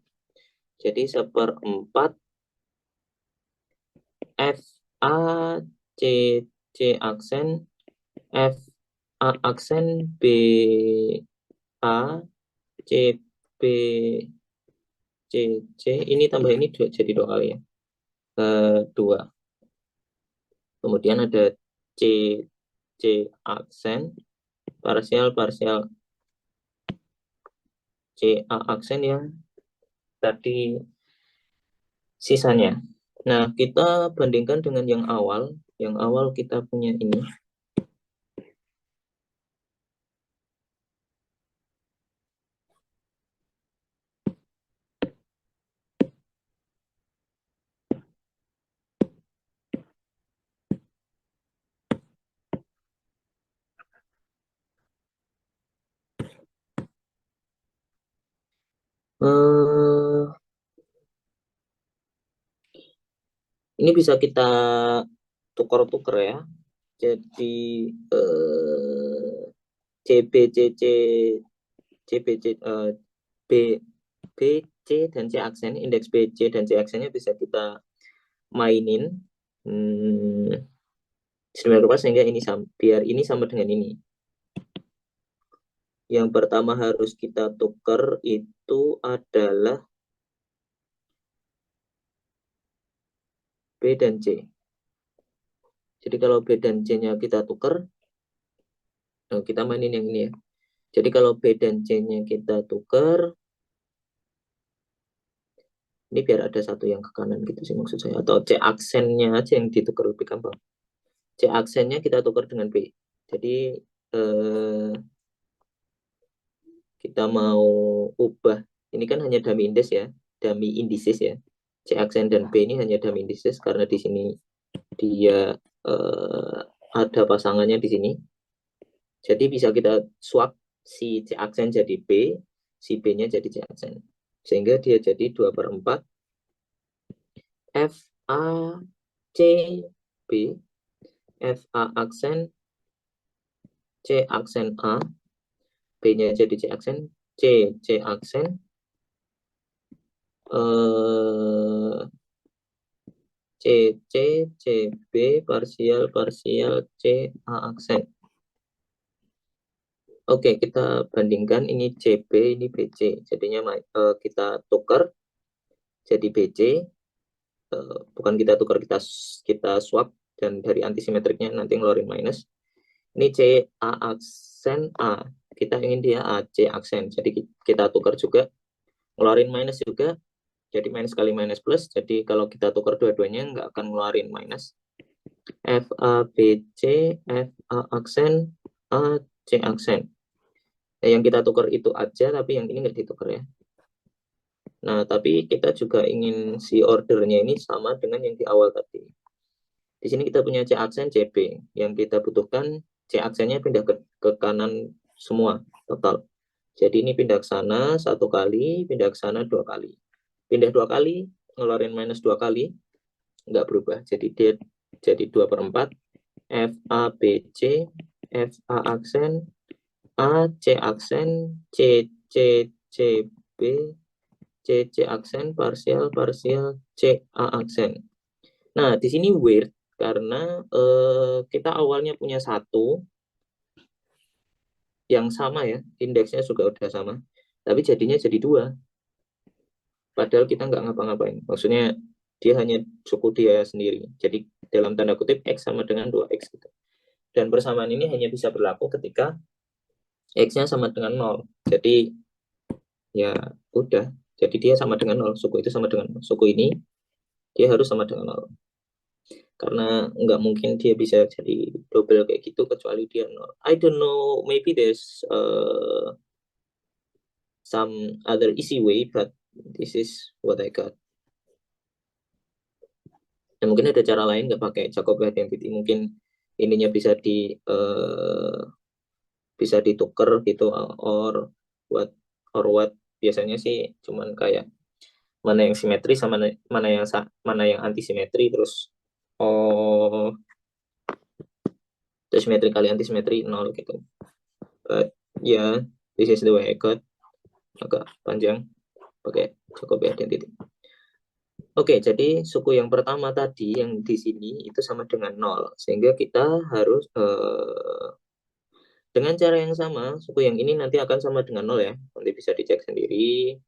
Jadi 1/4 F A C C aksen, F A aksen, B A C B C C, ini tambah ini jadi 2 kali ya, 2. Kemudian ada C C aksen, parsial C A aksen yang tadi sisanya. Nah, kita bandingkan dengan yang awal. Yang awal kita punya ini. Ini bisa kita tukar-tukar ya. Jadi CBCC CBC B B C dan C aksen, indeks B C dan C aksennya bisa kita mainin sedemikian rupa sehingga ini biar ini sama dengan ini. Yang pertama harus kita tukar itu adalah B dan C. Jadi kalau B dan C-nya kita tukar, nah kita mainin yang ini ya. Jadi kalau B dan C-nya kita tukar, ini biar ada satu yang ke kanan gitu sih maksud saya. Atau C aksennya aja yang ditukar lebih gampang. C aksennya kita tukar dengan B. Jadi kita mau ubah, ini kan hanya dummy index ya, dummy indices ya. C aksen dan B ini hanya dummy indices karena di sini dia ada pasangannya di sini. Jadi bisa kita swap si C aksen jadi B, si B-nya jadi C aksen. Sehingga dia jadi 2/4 F A C B, F A aksen, C aksen A, B-nya jadi C aksen, C aksen, C C C B parsial C A aksen. Oke, kita bandingkan ini CB, ini BC. Jadinya kita tukar jadi BC. Bukan kita tukar, kita swap, dan dari antisimetriknya nanti ngeluarin minus. Ini C A aksen A, kita ingin dia A C aksen, jadi kita tukar juga, ngeluarin minus juga, jadi minus kali minus plus. Jadi kalau kita tukar dua-duanya nggak akan ngeluarin minus. F A B C, F A aksen, A C aksen. Nah, yang kita tukar itu aja, tapi yang ini nggak ditukar ya. Nah, tapi kita juga ingin si ordernya ini sama dengan yang di awal tadi. Di sini kita punya C aksen CB. Yang kita butuhkan C aksennya pindah ke kanan semua total. Jadi ini pindah ke sana 1 kali, pindah ke sana 2 kali. Pindah 2 kali, ngeluarin minus 2 kali, nggak berubah. Jadi dia jadi 2/4 F A B C, F A aksen, A C aksen, C C C B, C C aksen, parsial C A aksen. Nah, di sini weird karena kita awalnya punya 1 yang sama ya, indeksnya juga udah sama, tapi jadinya jadi 2. Padahal kita nggak ngapa-ngapain. Maksudnya dia hanya suku dia sendiri. Jadi dalam tanda kutip X sama dengan 2X gitu. Dan persamaan ini hanya bisa berlaku ketika X-nya sama dengan 0. Jadi ya udah. Jadi dia sama dengan 0. Suku itu sama dengan 0. Suku ini dia harus sama dengan 0. Karena nggak mungkin dia bisa jadi double kayak gitu kecuali dia 0. I don't know, maybe there's some other easy way, but this is what I got. Ya, mungkin ada cara lain nggak pakai Jacobi identity, mungkin ininya bisa bisa ditukar gitu, or what biasanya sih cuman kayak mana yang simetri sama mana yang anti simetri, terus simetri kali anti simetri 0 gitu. But yeah, this is the way I got. Agak panjang pakai Jacobi identity. Oke, jadi suku yang pertama tadi yang di sini itu sama dengan 0. Sehingga kita harus dengan cara yang sama, suku yang ini nanti akan sama dengan 0 ya. Nanti bisa dicek sendiri.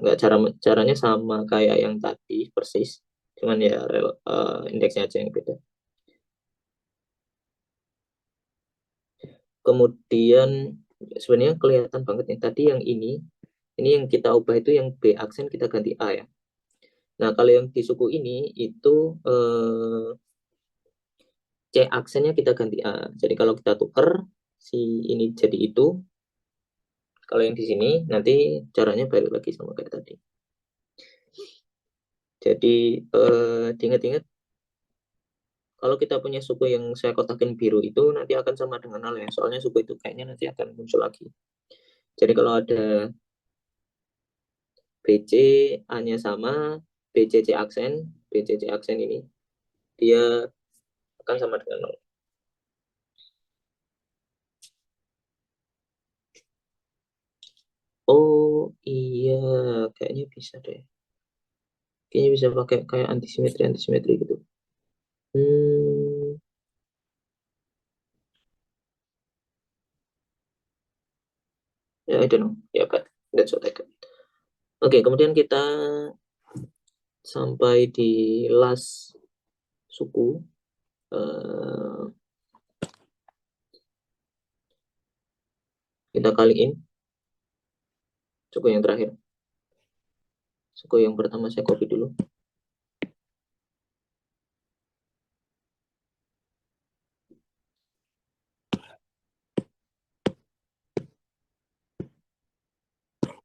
Nggak caranya sama kayak yang tadi persis. Cuman ya indeksnya aja yang beda. Kemudian sebenarnya kelihatan banget nih tadi yang ini yang kita ubah itu yang B aksen kita ganti A ya. Nah, kalau yang di suku ini itu C aksennya kita ganti A. Jadi kalau kita tuker si ini jadi itu, kalau yang di sini nanti caranya balik lagi sama kayak tadi. Jadi diingat-ingat kalau kita punya suku yang saya kotakin biru itu nanti akan sama dengan 0 ya. Soalnya suku itu kayaknya nanti akan muncul lagi. Jadi kalau ada BC A-nya sama, BCC aksen, BCC aksen ini dia akan sama dengan 0. Oh iya, kayaknya bisa deh. Kayaknya bisa pakai kayak antisimetri gitu. Ya, I don't know. Ya, but that's what I got. Oke, kemudian kita sampai di last suku. Kita kaliin suku yang terakhir. Suku yang pertama saya copy dulu.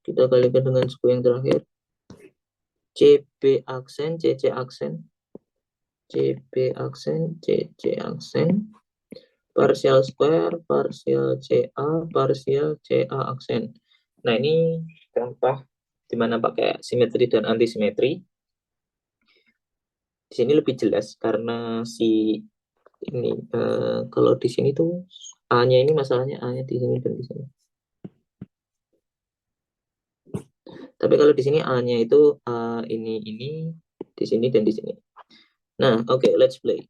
Kita kalikan dengan suku yang terakhir. CB aksen, CC aksen, CB aksen, CC aksen, partial square, partial CA, partial CA aksen. Nah, ini contoh dimana pakai simetri dan antisimetri. Di sini lebih jelas karena si ini kalau di sini tuh A-nya ini masalahnya A-nya di sini dan di sini. Tapi kalau di sini A-nya itu ini di sini dan di sini. Nah, oke, let's play.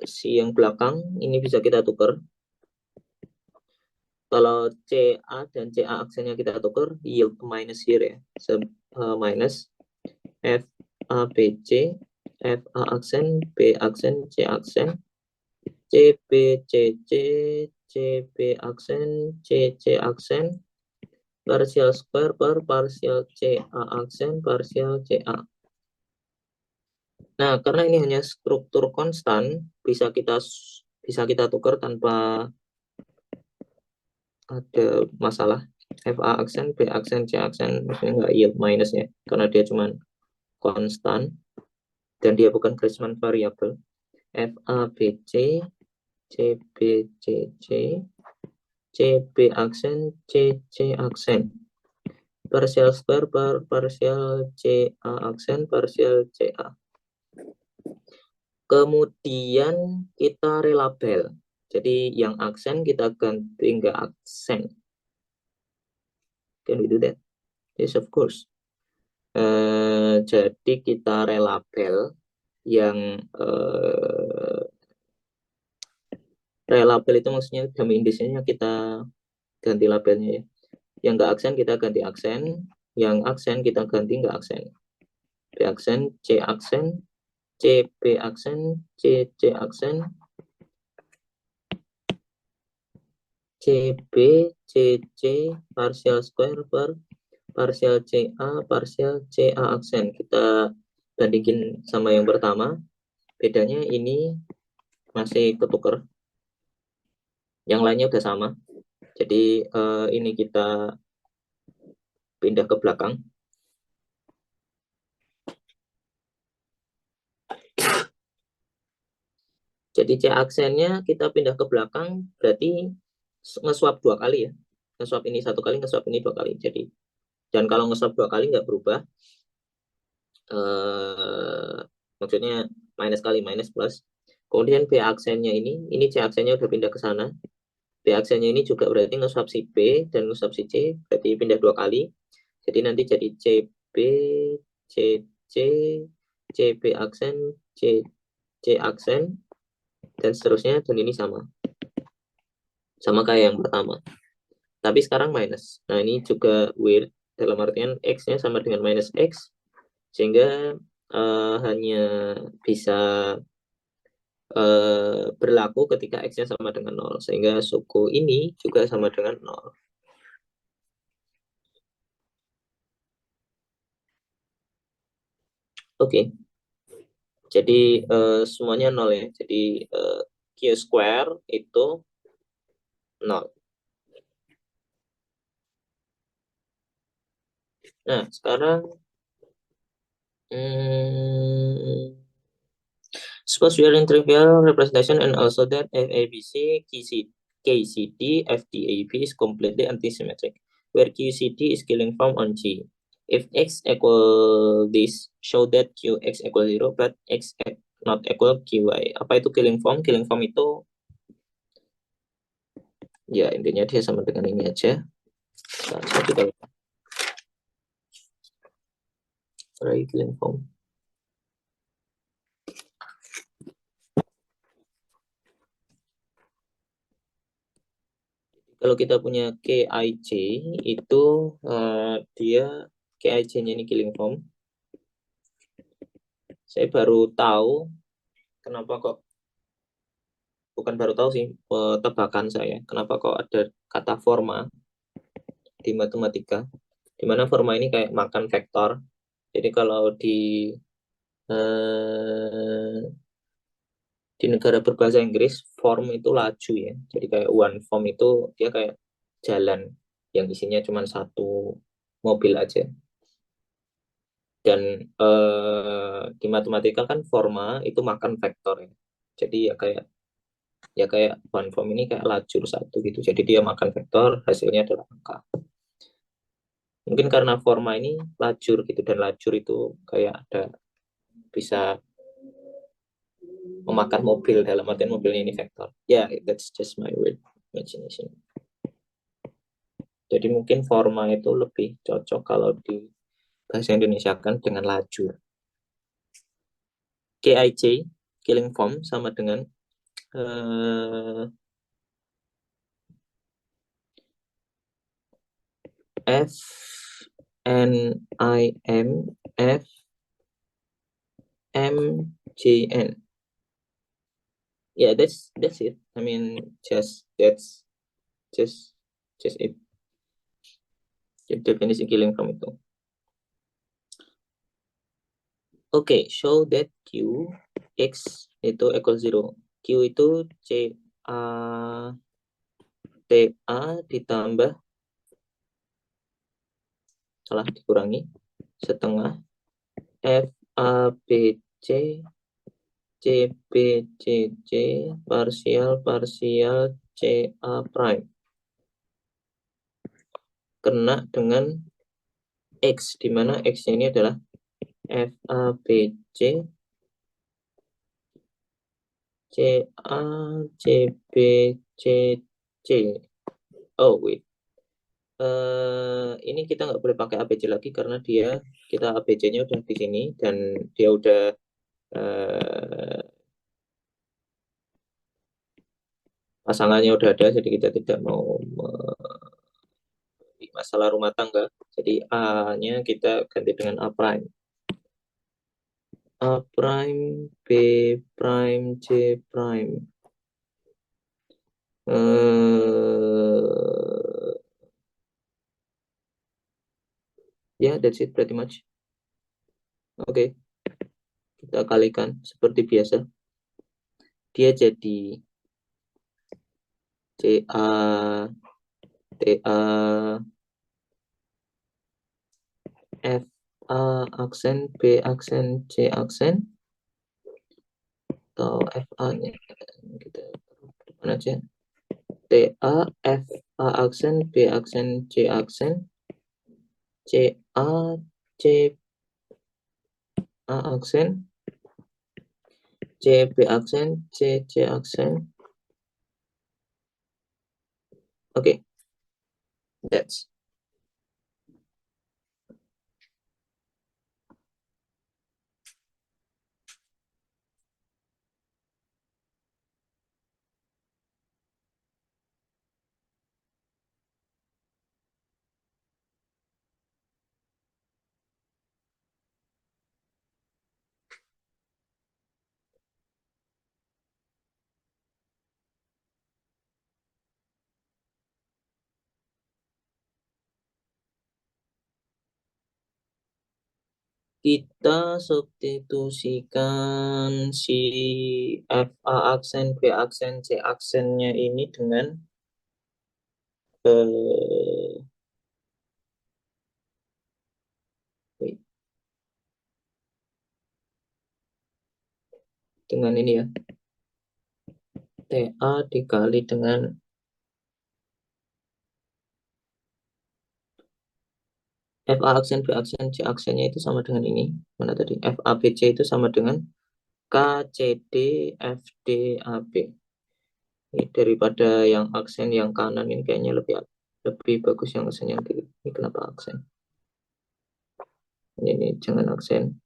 Si yang belakang ini bisa kita tukar. Kalau CA dan CA aksennya kita tukar, yield minus here ya. Minus F A B C, F A aksen, B aksen, C aksen, C B C C, C B aksen, C C aksen, partial square per partial CA aksen, partial CA. Nah, karena ini hanya struktur konstan, bisa kita tukar tanpa ada masalah. FA aksen, B aksen, C aksen, maksudnya nggak yield minus ya, karena dia cuma konstan dan dia bukan Grassmann variable. FA BC, CB CC, CB aksen, CC aksen. Partial square per partial CA aksen, partial CA. Kemudian kita relabel. Jadi yang aksen kita ganti nggak aksen. Can we do that? Yes, of course. Jadi kita relabel yang relabel itu maksudnya dummy indexnya kita ganti labelnya ya. Yang nggak aksen kita ganti aksen, yang aksen kita ganti nggak aksen. B aksen, C aksen, C B aksen, C C aksen, C B C C partial square per partial CA, partial CA aksen. Kita bandingin sama yang pertama. Bedanya ini masih ketuker. Yang lainnya udah sama. Jadi ini kita pindah ke belakang. Jadi C aksennya kita pindah ke belakang, berarti nge-swap 2 kali ya. Nge-swap ini 1 kali, nge-swap ini 2 kali. Jadi, dan kalau nge-swap 2 kali nggak berubah, maksudnya minus kali minus plus. Kemudian B aksennya ini C aksennya udah pindah ke sana. B aksennya ini juga berarti nge-swap si B dan nge-swap si C, berarti pindah 2 kali. Jadi nanti jadi CB C, C, C, B aksen, C aksen, dan seterusnya, dan ini sama kayak yang pertama, tapi sekarang minus. Nah, ini juga weird, dalam artian X-nya sama dengan minus X, sehingga hanya bisa berlaku ketika X-nya sama dengan 0, sehingga suku ini juga sama dengan 0. Oke, jadi semuanya 0 ya. Jadi Q square itu 0. Nah, sekarang suppose we are in trivial representation and also that FABC, KCD, FDAB is completely antisymmetric, where QCD is killing form on G. If X equal this, show that QX equal 0, but X not equal QY. Apa itu killing form? Killing form itu, ya intinya dia sama dengan ini aja. Nah, saya juga killing form. Kalau kita punya KIJ itu dia KIJ-nya ini killing form. Saya baru tahu kenapa kok, bukan baru tahu sih, tebakan saya kenapa kok ada kata forma di matematika, di mana forma ini kayak makan vektor. Jadi kalau di negara berbahasa Inggris, form itu laju ya. Jadi kayak one form itu dia kayak jalan yang isinya cuma satu mobil aja. Dan di matematika kan forma itu makan vektor ya. Jadi ya kayak one form ini kayak lajur satu gitu. Jadi dia makan vektor, hasilnya adalah angka. Mungkin karena forma ini lajur gitu, dan lajur itu kayak ada bisa memakan mobil, dalam artian mobilnya ini vektor. Ya, yeah, that's just my weird imagination. Jadi mungkin forma itu lebih cocok kalau di bahasa Indonesia kan dengan lajur. KIJ, killing form, sama dengan F N I M F M J N. Yeah, that's it. I mean, that's it. Jadi definisi killing form itu. Oke, show that Q X itu equal 0. Q itu C A T A ditambah, salah, dikurangi setengah F A B C C B C C parsial C A prime kena dengan X, di mana X ini adalah F A B C C A C B C C. Oh wait, ini kita nggak boleh pakai ABC lagi karena kita ABC-nya udah di sini dan dia udah pasangannya udah ada, jadi kita tidak mau masalah rumah tangga. Jadi A-nya kita ganti dengan A prime. A prime, B prime, C prime. Yeah, that's it pretty much. Oke, kita kalikan seperti biasa. Dia jadi CA TA F A aksen B aksen C aksen, atau FA-nya kita depan aja. TA F A aksen B aksen C aksen C A C A aksen C B aksen C C aksen. Oke, that's kita substitusikan si FA aksen, B aksen, C aksennya ini dengan dengan ini ya, TA dikali dengan FA aksen, B aksen, C aksennya itu sama dengan ini. Mana tadi? FABC itu sama dengan KCD, FDAB. Ini daripada yang aksen yang kanan ini kayaknya lebih bagus yang aksen yang kiri. Ini kenapa aksen? Ini jangan aksen.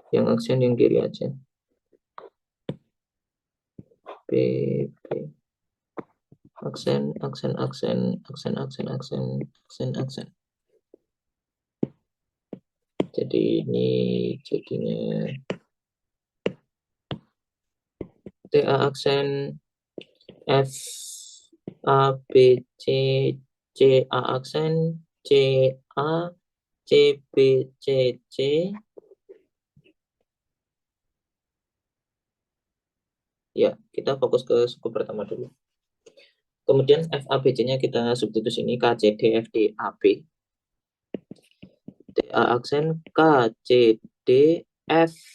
Yang aksen yang kiri aja. B, B. Aksen, aksen, aksen, aksen, aksen, aksen, aksen, aksen. Jadi ini jadinya TA aksen F A B C C A aksen C A C B C C. Ya, kita fokus ke suku pertama dulu. Kemudian FABC-nya kita substitusi ini KCD FDAB. TA aksen KCD FDAB.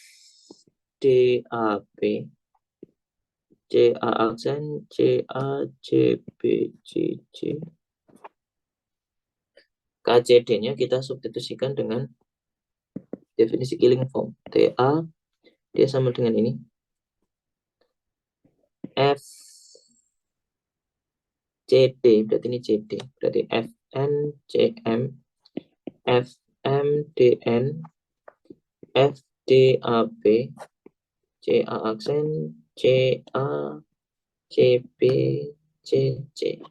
CA aksen CA CB CC. KCD-nya kita substitusikan dengan definisi killing form. TA dia sama dengan ini. F CD berarti ini CD. Berarti FN CM FM DN FDAB CA aksen CA CB CC.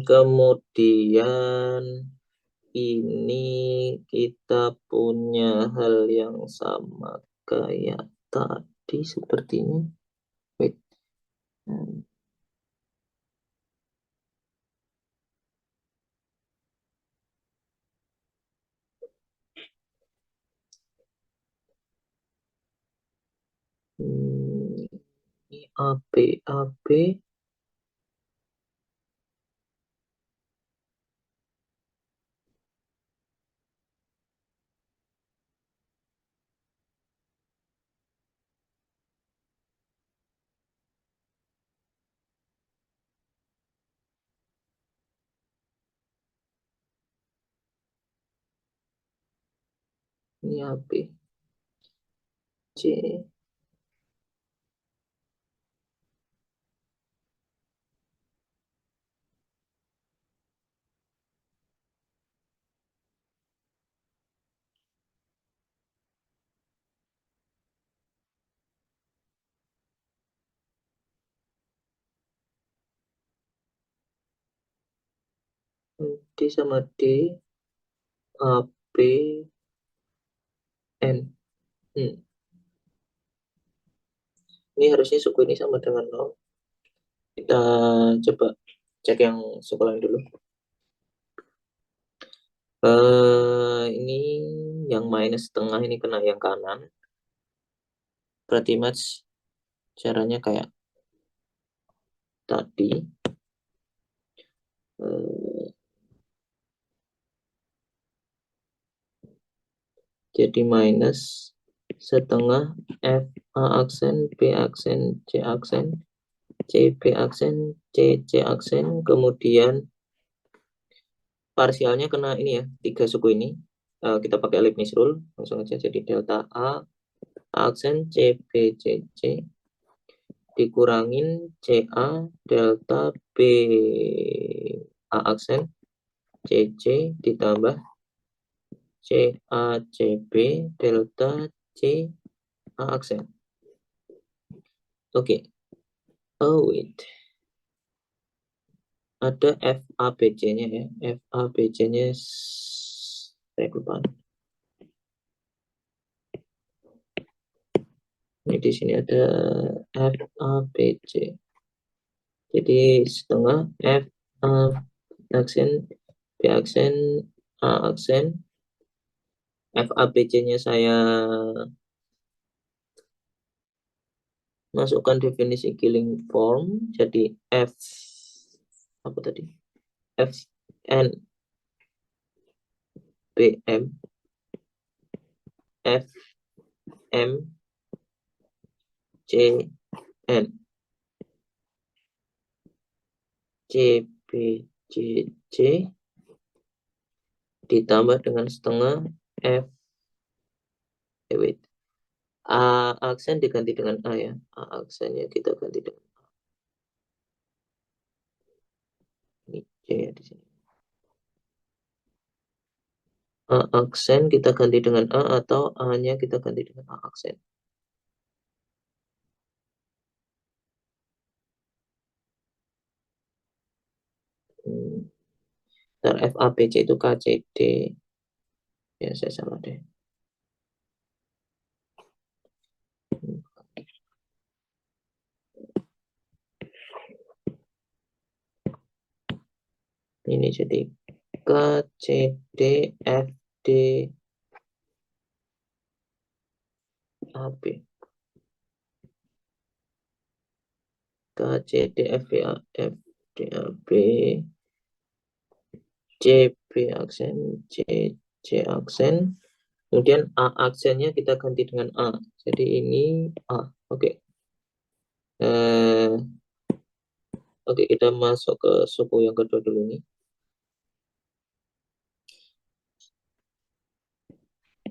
Kemudian ini kita punya hal yang sama kayak tadi sepertinya. Wait. Ini AB AB ini AB C D sama D AB N. Ini harusnya suku ini sama dengan 0. Kita coba cek yang suku lain dulu. Ini yang minus setengah ini kena yang kanan. Berarti match caranya kayak tadi. Jadi minus setengah F A aksen B aksen C aksen C B aksen C C aksen, kemudian parsialnya kena ini ya, 3 suku ini. Kita pakai Leibniz rule langsung aja, jadi delta A aksen C B C C dikurangin C A delta B A aksen C C ditambah C A C B delta C A aksen. Oke. Oh wait. ada FABC-nya ya. FABC-nya saya lupa. Ini di sini ada FABC. Jadi setengah F A aksen, B aksen, A aksen. FABC-nya saya masukkan definisi killing form. Jadi F apa tadi? F N B M F M C N C B C C ditambah dengan setengah F wait. A aksen diganti dengan A ya. A aksennya kita ganti dengan A. Ini C ya di sini. A aksen kita ganti dengan A atau A-nya kita ganti dengan A aksen. Ntar FABC itu KCD. Ya, saya salah deh. Ini jadi KCD FD AB. KCD FD AB. CB aksen, C aksen. Kemudian A aksennya kita ganti dengan A. Jadi ini A. Oke. Oke, kita masuk ke suku yang kedua dulu nih.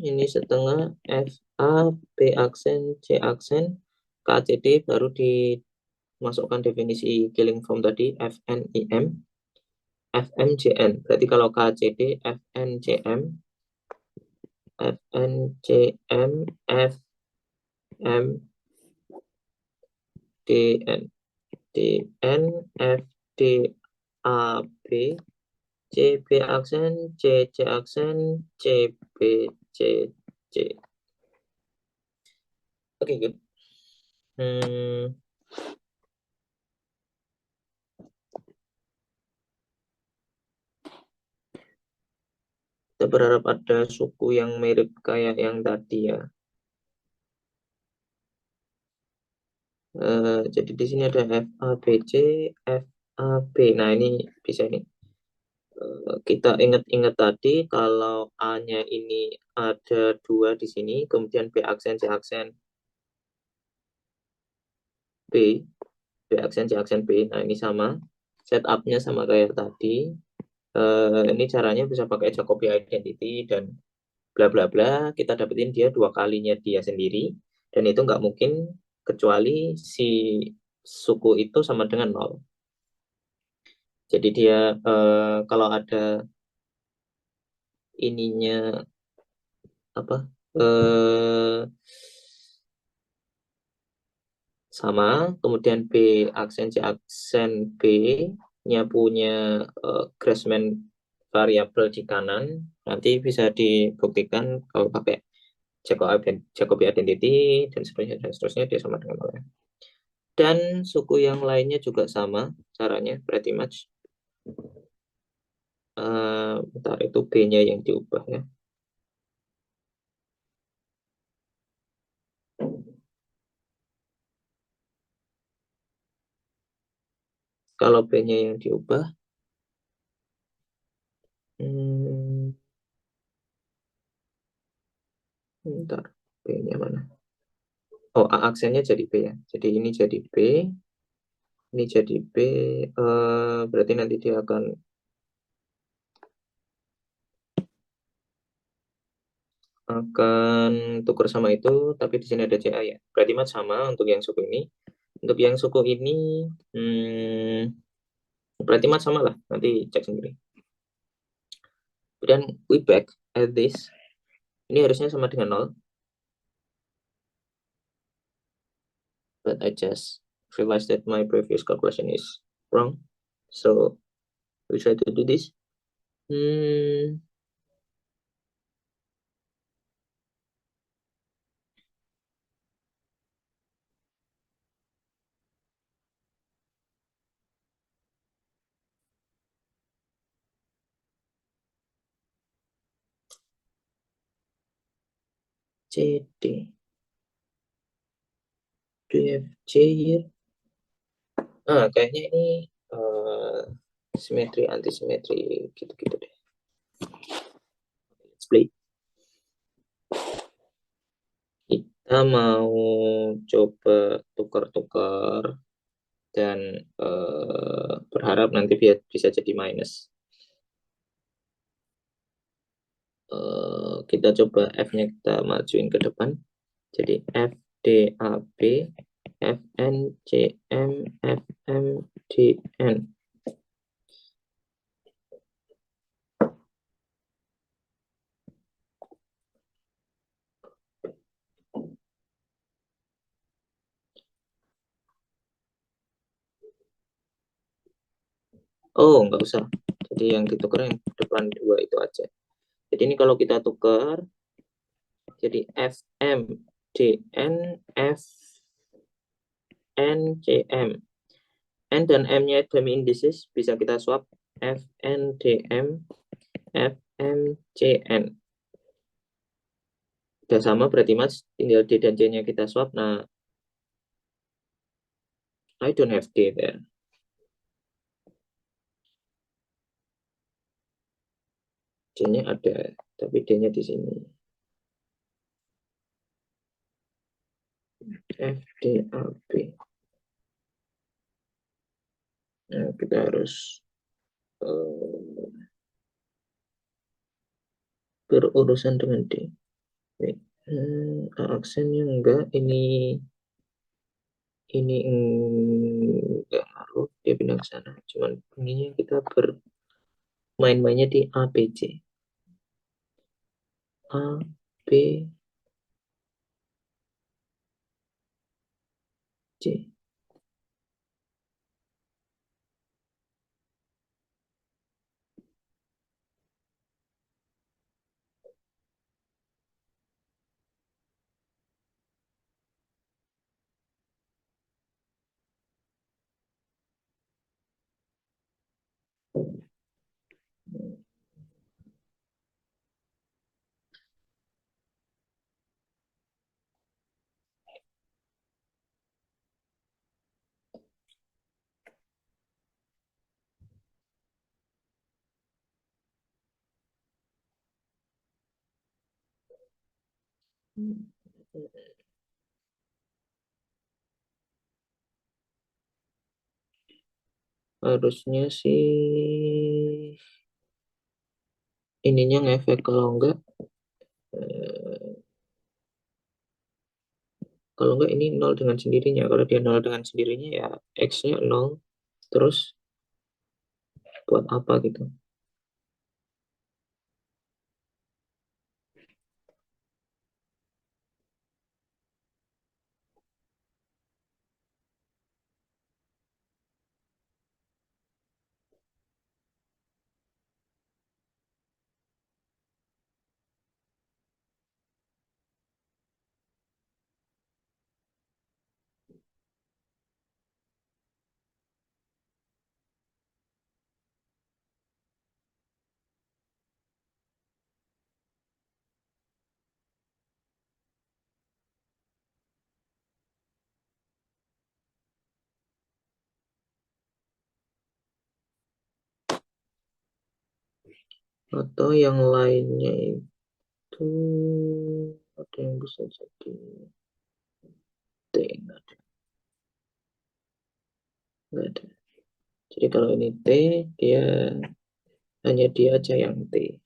Ini setengah F A B aksen, C aksen, KCD baru dimasukkan definisi killing form tadi FNIM, FMCN. Berarti kalau KCD FNCM, FNCM, FM DN, DN, FDAB, CB aksen, CC aksen, CB, CC. Oke, good. Kita berharap ada suku yang mirip kayak yang tadi ya. Jadi di sini ada FABC, FAB. Nah, ini bisa nih. Kita ingat-ingat tadi kalau A-nya ini ada 2 di sini, kemudian B aksen, C aksen, B, B aksen, C aksen, B. Nah, ini sama. Setupnya sama kayak tadi. Ini caranya bisa pakai Jacobi identity dan bla bla bla. Kita dapetin dia 2 kalinya dia sendiri. Dan itu nggak mungkin kecuali si suku itu sama dengan 0. Jadi dia kalau ada ininya apa sama, kemudian B aksen C aksen B-nya punya Grassmann variabel di kanan, nanti bisa dibuktikan kalau pakai Jacobi identity dan seterusnya dia sama dengan 0. Dan suku yang lainnya juga sama caranya, pretty much. Bentar, itu B-nya yang diubah ya. Kalau B-nya yang diubah, bentar, B-nya mana? Oh, A aksennya jadi B ya. Jadi ini jadi B, ini jadi B. Berarti nanti dia akan tukar sama itu, tapi di sini ada CA ya. Berarti mas sama untuk yang suku ini. Untuk yang suku ini, berarti mas sama lah. Nanti cek sendiri. Dan we back at this. Ini harusnya sama dengan 0. But I just realized that my previous calculation is wrong. So We try to do this. CD. Do you have C here? Kayaknya ini simetri, antisimetri, gitu-gitu deh. Let's play. Kita mau coba tukar-tukar dan berharap nanti bisa jadi minus. Kita coba F-nya kita majuin ke depan. Jadi F, D, A, B, F, N, C, M, F, M, D, N. Oh, nggak usah. Jadi yang ditukar yang depan dua itu aja. Jadi ini kalau kita tukar, jadi F, M, D, N, F, N, C, M. N dan M-nya dummy indices bisa kita swap F, N, D, M, F, M, C, N. Udah sama berarti mas, tinggal D dan C-nya kita swap. Nah, I don't have D there. D-nya ada, tapi D-nya di sini. F, D, A, B. Nah, kita harus berurusan dengan D. Wait. Aksennya enggak, ini enggak ngaruh, dia pindah ke sana. Cuman ininya kita bermain-mainnya di A, B, C. A, B, C. Harusnya sih ininya ngefek, kalau enggak ini nol dengan sendirinya. Kalau dia nol dengan sendirinya ya X-nya nol, terus buat apa gitu. Atau yang lainnya itu ada yang bisa jadi T, nggak ada. Jadi kalau ini T, dia hanya dia aja yang T.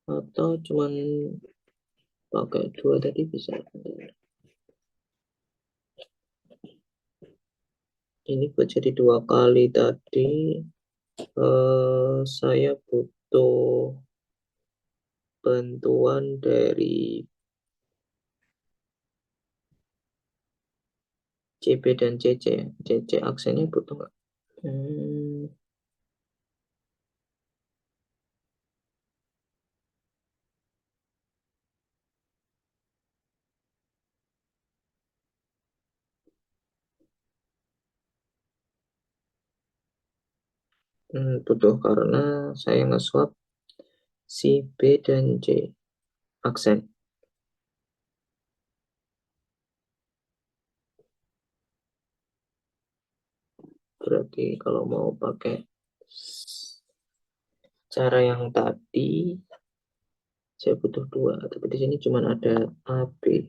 atau cuman pakai dua tadi bisa. Ini buat jadi 2 kali tadi. Saya butuh bantuan dari CB dan CC. CC aksennya butuh nggak? Butuh karena saya nge-swap si B dan C aksen. Berarti kalau mau pakai cara yang tadi, saya butuh 2. Tapi di sini cuma ada AB.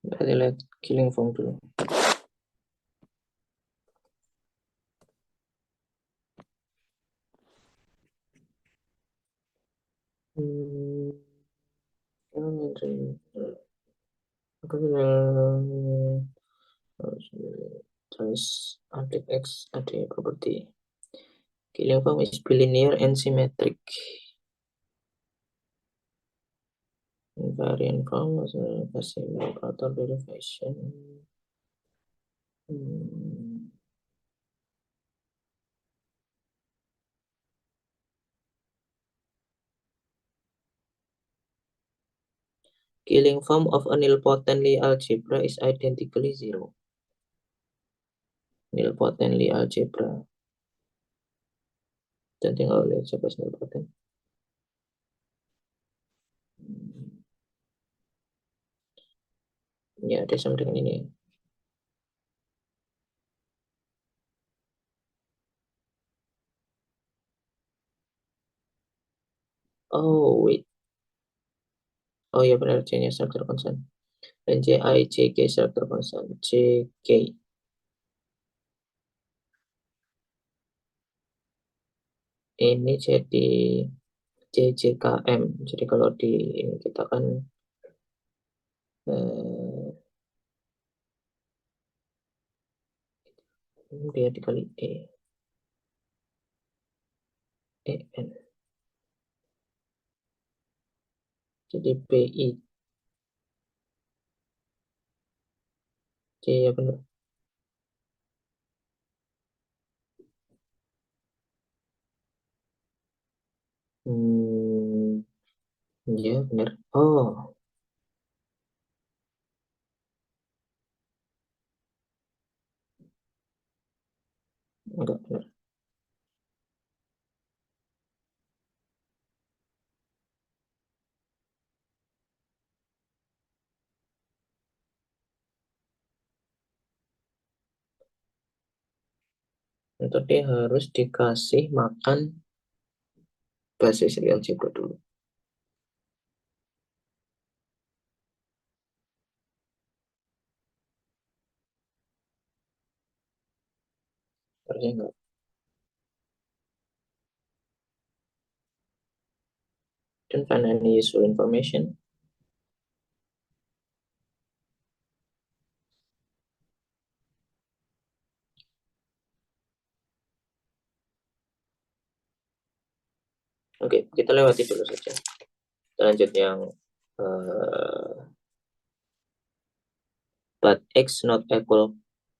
Berarti lihat killing form dulu. Terus update X ada property. Killing form is bilinear and symmetric. Invariant form is a operator derivation. Killing form of a nilpotent Lie algebra is identically 0. Nilpotent Lie algebra. Dan tinggal lihat siapa nilpotent. Ya, ada sama dengan ini. Oh, wait. Oh ya benar, C-nya struktur konstan. Dan CI, CK struktur konstan. CK. Ini jadi CJKM. Jadi kalau di ini kita kan dia dikali EN. Jadi PI. C ya benar. Ya benar. Oh, enggak benar. Untuk dia harus dikasih makan basis real algebra dulu. Harusnya enggak. Don't find any useful information. Oke, kita lewati dulu saja. Kita lanjut yang but x not equal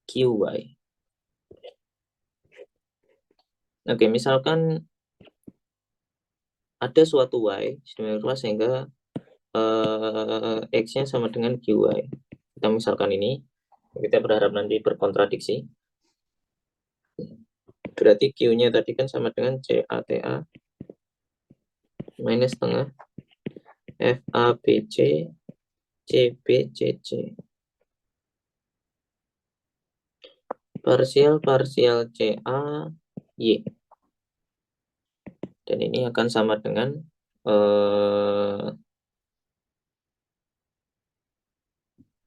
qy. Oke, misalkan ada suatu y sedemikian sehingga x-nya sama dengan qy. Kita misalkan ini, kita berharap nanti berkontradiksi. Berarti q-nya tadi kan sama dengan CATA minus setengah FABC CBCC. Parsial CA Y. Dan ini akan sama dengan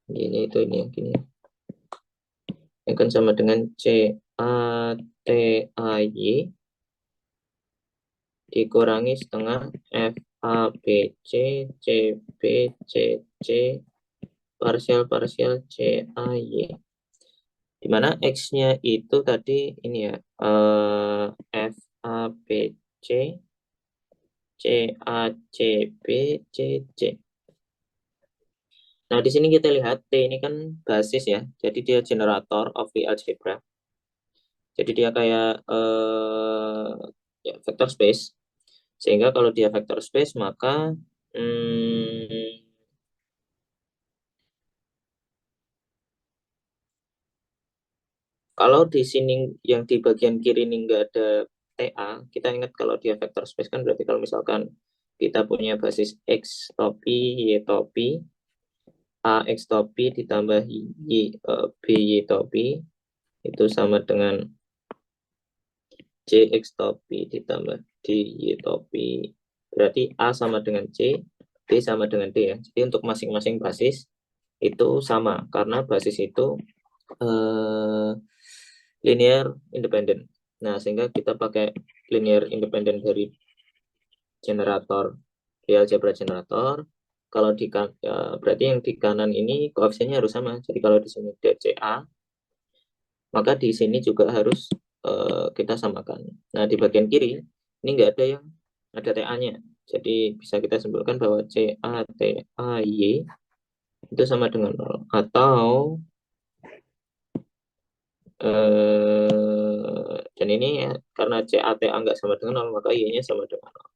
ini yang gini. Akan sama dengan CATAY dikurangi setengah FABC CBCC parsial CAY. Dimana X-nya itu tadi ini ya, FABC CACBCC. Nah, di sini kita lihat T ini kan basis ya, jadi dia generator of the algebra. Jadi dia kayak ya, vector space. Sehingga kalau dia vector space maka kalau di sini yang di bagian kiri ini nggak ada TA, kita ingat kalau dia vector space kan berarti kalau misalkan kita punya basis X topi, Y topi, AX topi ditambah BY topi, itu sama dengan CX topi ditambah DY topi. Berarti A sama dengan C, D sama dengan D ya. Jadi untuk masing-masing basis itu sama, karena basis itu linear independent. Nah, sehingga kita pakai linear independent dari generator, di algebra generator. Kalau di berarti yang di kanan ini koefisiennya harus sama. Jadi kalau di sini DCA, maka di sini juga harus kita samakan. Nah, di bagian kiri ini nggak ada yang ada TA-nya. Jadi bisa kita simpulkan bahwa CATAY itu sama dengan 0. Atau dan ini karena CATA nggak sama dengan 0, maka Y-nya sama dengan 0.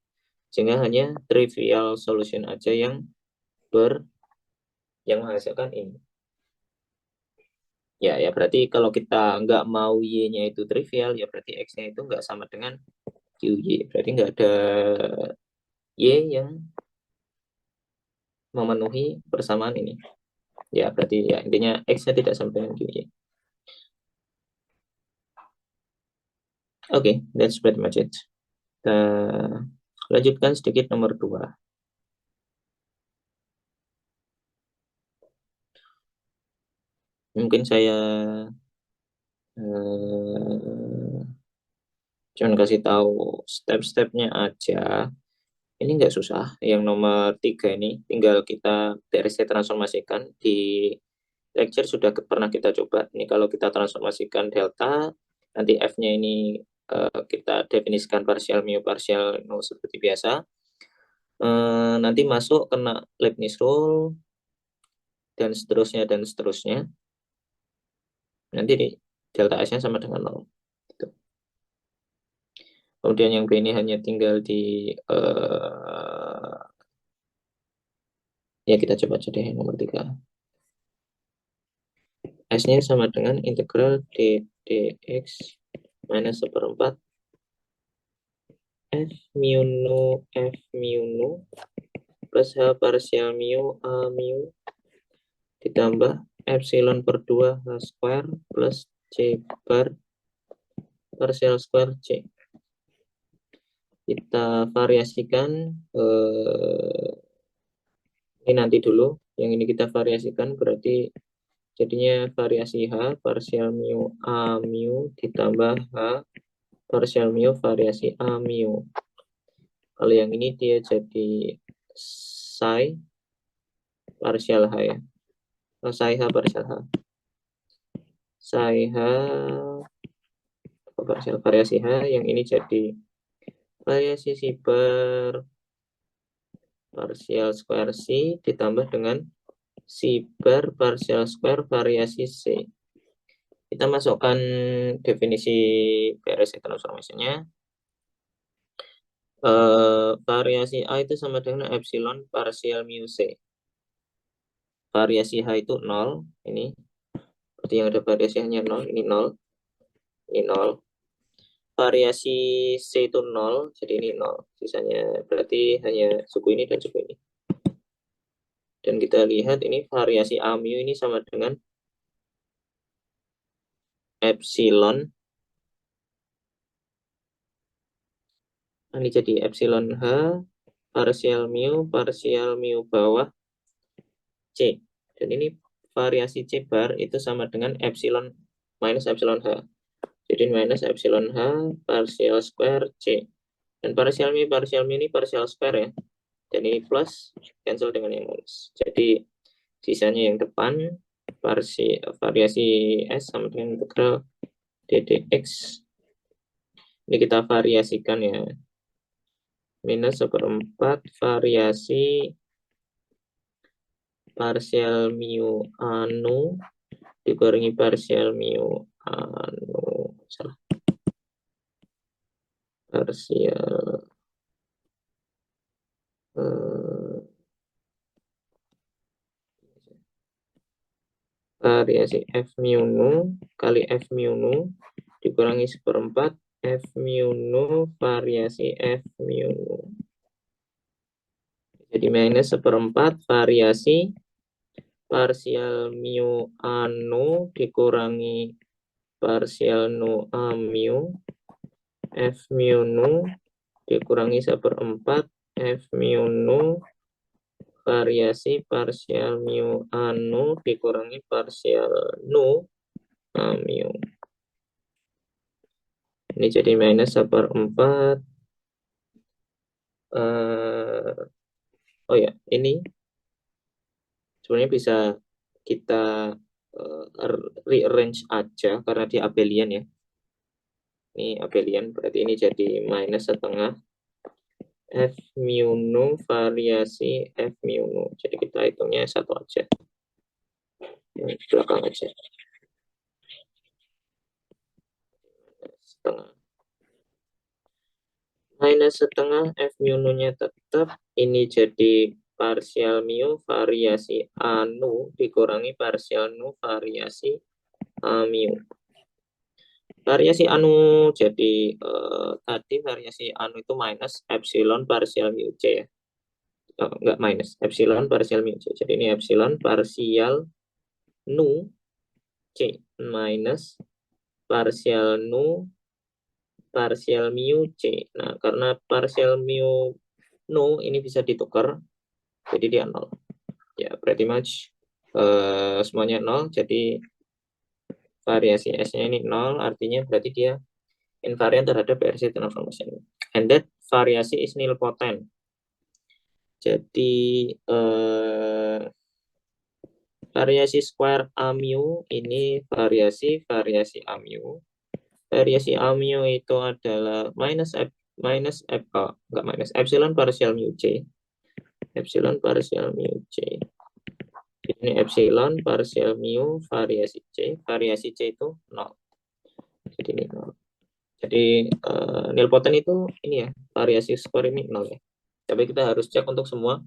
Sehingga hanya trivial solution aja yang menghasilkan ini. Ya berarti kalau kita nggak mau Y-nya itu trivial, ya berarti X-nya itu nggak sama dengan QY. Berarti nggak ada Y yang memenuhi persamaan ini. Ya berarti ya intinya X-nya tidak sama dengan QY. Oke, that's pretty much it. Kita lanjutkan sedikit nomor 2. Mungkin saya cuman kasih tahu step-stepnya aja. Ini nggak susah. Yang nomor 3 ini tinggal kita TRC transformasikan. Di lecture sudah pernah kita coba. Ini kalau kita transformasikan delta, nanti F-nya ini kita definisikan partial mu, partial nu seperti biasa. Nanti masuk kena Leibniz rule, dan seterusnya, dan seterusnya. Nanti di delta S-nya sama dengan 0. Gitu. Kemudian yang B ini hanya tinggal di ya kita coba aja deh nomor 3. S-nya sama dengan integral dx minus 1/4 F mu nu plus H partial mu A mu ditambah epsilon per 2 H square plus C bar partial square C. Kita variasikan ini nanti dulu, yang ini kita variasikan berarti jadinya variasi H partial mu A mu ditambah H partial mu variasi A mu. Kalau yang ini dia jadi psi partial H ya. Psi H partial H. Psi H partial variasi H, yang ini jadi variasi Sieber partial square C ditambah dengan Sieber partial square variasi C. Kita masukkan definisi BRSA transformation-nya. Variasi A itu sama dengan epsilon partial mu C. Variasi H itu 0, ini berarti yang ada variasi hanya 0, ini 0, ini 0. Variasi C itu 0, jadi ini 0. Sisanya berarti hanya suku ini dan suku ini. Dan kita lihat ini variasi A mu ini sama dengan epsilon. Ini jadi epsilon H partial mu bawah C. Dan ini variasi C bar itu sama dengan epsilon minus epsilon H. Jadi minus epsilon H partial square C. Dan partial mu ini partial square ya. Dan ini plus cancel dengan yang minus. Jadi sisanya yang depan variasi S sama dengan integral ddx. Ini kita variasikan ya. Minus 1/4 variasi partial mu anu dikurangi partial mu anu. Salah. Partial variasi F mu nu kali F mu nu dikurangi 1/4 F mu nu variasi F mu nu. Jadi minus 1/4 variasi partial mu anu dikurangi partial nu a mu F mu nu dikurangi 1/4 F mu nu variasi partial mu anu dikurangi partial nu a mu. Ini jadi minus 1/4. Oh ya, ini sebenarnya bisa kita rearrange aja karena dia abelian ya. Ini abelian, berarti ini jadi minus setengah F mu nu variasi F mu nu. Jadi kita hitungnya satu aja. Ini belakang aja. Setengah. Minus setengah F mu nu-nya tetap. Ini jadi partial mu variasi A nu dikurangi partial nu variasi A mu. Variasi anu jadi tadi variasi anu itu minus epsilon partial mu c ya. Enggak minus epsilon partial mu c. Jadi ini epsilon partial nu c minus partial nu partial mu c. Nah, karena partial mu nu ini bisa ditukar, jadi dia 0. Ya, pretty much semuanya 0, jadi variasi S-nya ini 0, artinya berarti dia invariant terhadap BRC transformation. And that variasi is nilpotent. Jadi variasi square A mu ini variasi A mu. Variasi A mu itu adalah enggak minus epsilon partial mu c. Epsilon partial mu c. Ini epsilon partial mu variasi c. Variasi c itu 0. Jadi ini 0. Jadi nilpotent itu ini ya, variasi square ini 0 ya. Tapi kita harus cek untuk semua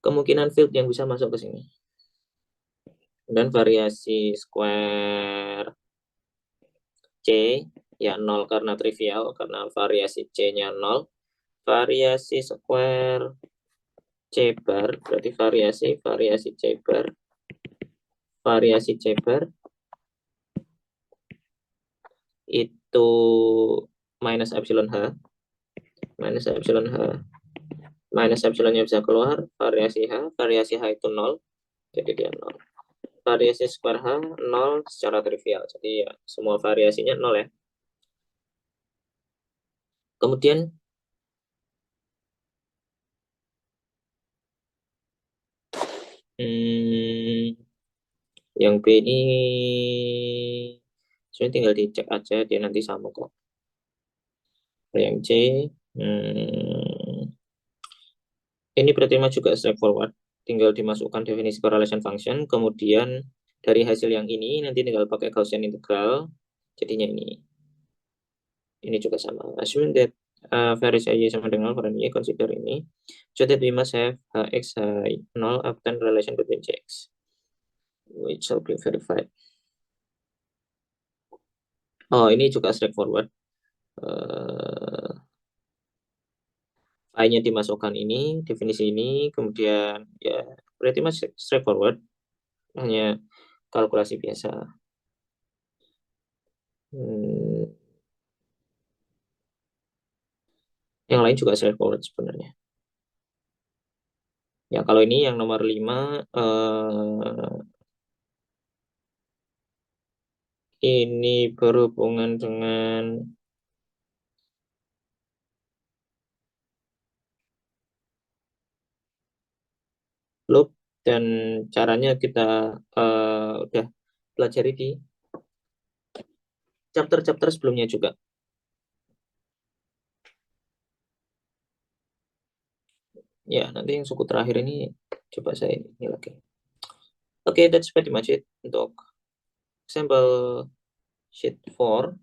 kemungkinan field yang bisa masuk ke sini. Dan variasi square C ya 0 karena trivial, karena variasi C-nya 0. Variasi square C bar berarti variasi C bar. Variasi C bar itu minus epsilon H. Minus epsilon H. Minus epsilonnya bisa keluar, variasi H itu 0, jadi dia 0. Variasi square H 0 secara trivial, jadi ya semua variasinya 0 ya. Kemudian yang B ini sebenarnya tinggal dicek aja, dia nanti sama kok. Yang C ini berarti mah juga straightforward, tinggal dimasukkan definisi correlation function, kemudian dari hasil yang ini nanti tinggal pakai Gaussian integral, jadinya ini juga sama. Assume that variance Y sama dengan 0 for Y, consider ini, so that we must have X 0 obtain relation between X, which shall be verified. Oh, ini juga straightforward. I-nya dimasukkan ini, definisi ini, kemudian ya berarti masih straightforward, hanya kalkulasi biasa. Yang lain juga straightforward sebenarnya. Ya kalau ini yang nomor 5 ini berhubungan dengan loop, dan caranya kita udah pelajari di chapter-chapter sebelumnya juga. Ya, nanti yang suku terakhir ini coba saya ini lagi. Oke, that's pretty much it untuk sampel sheet 4.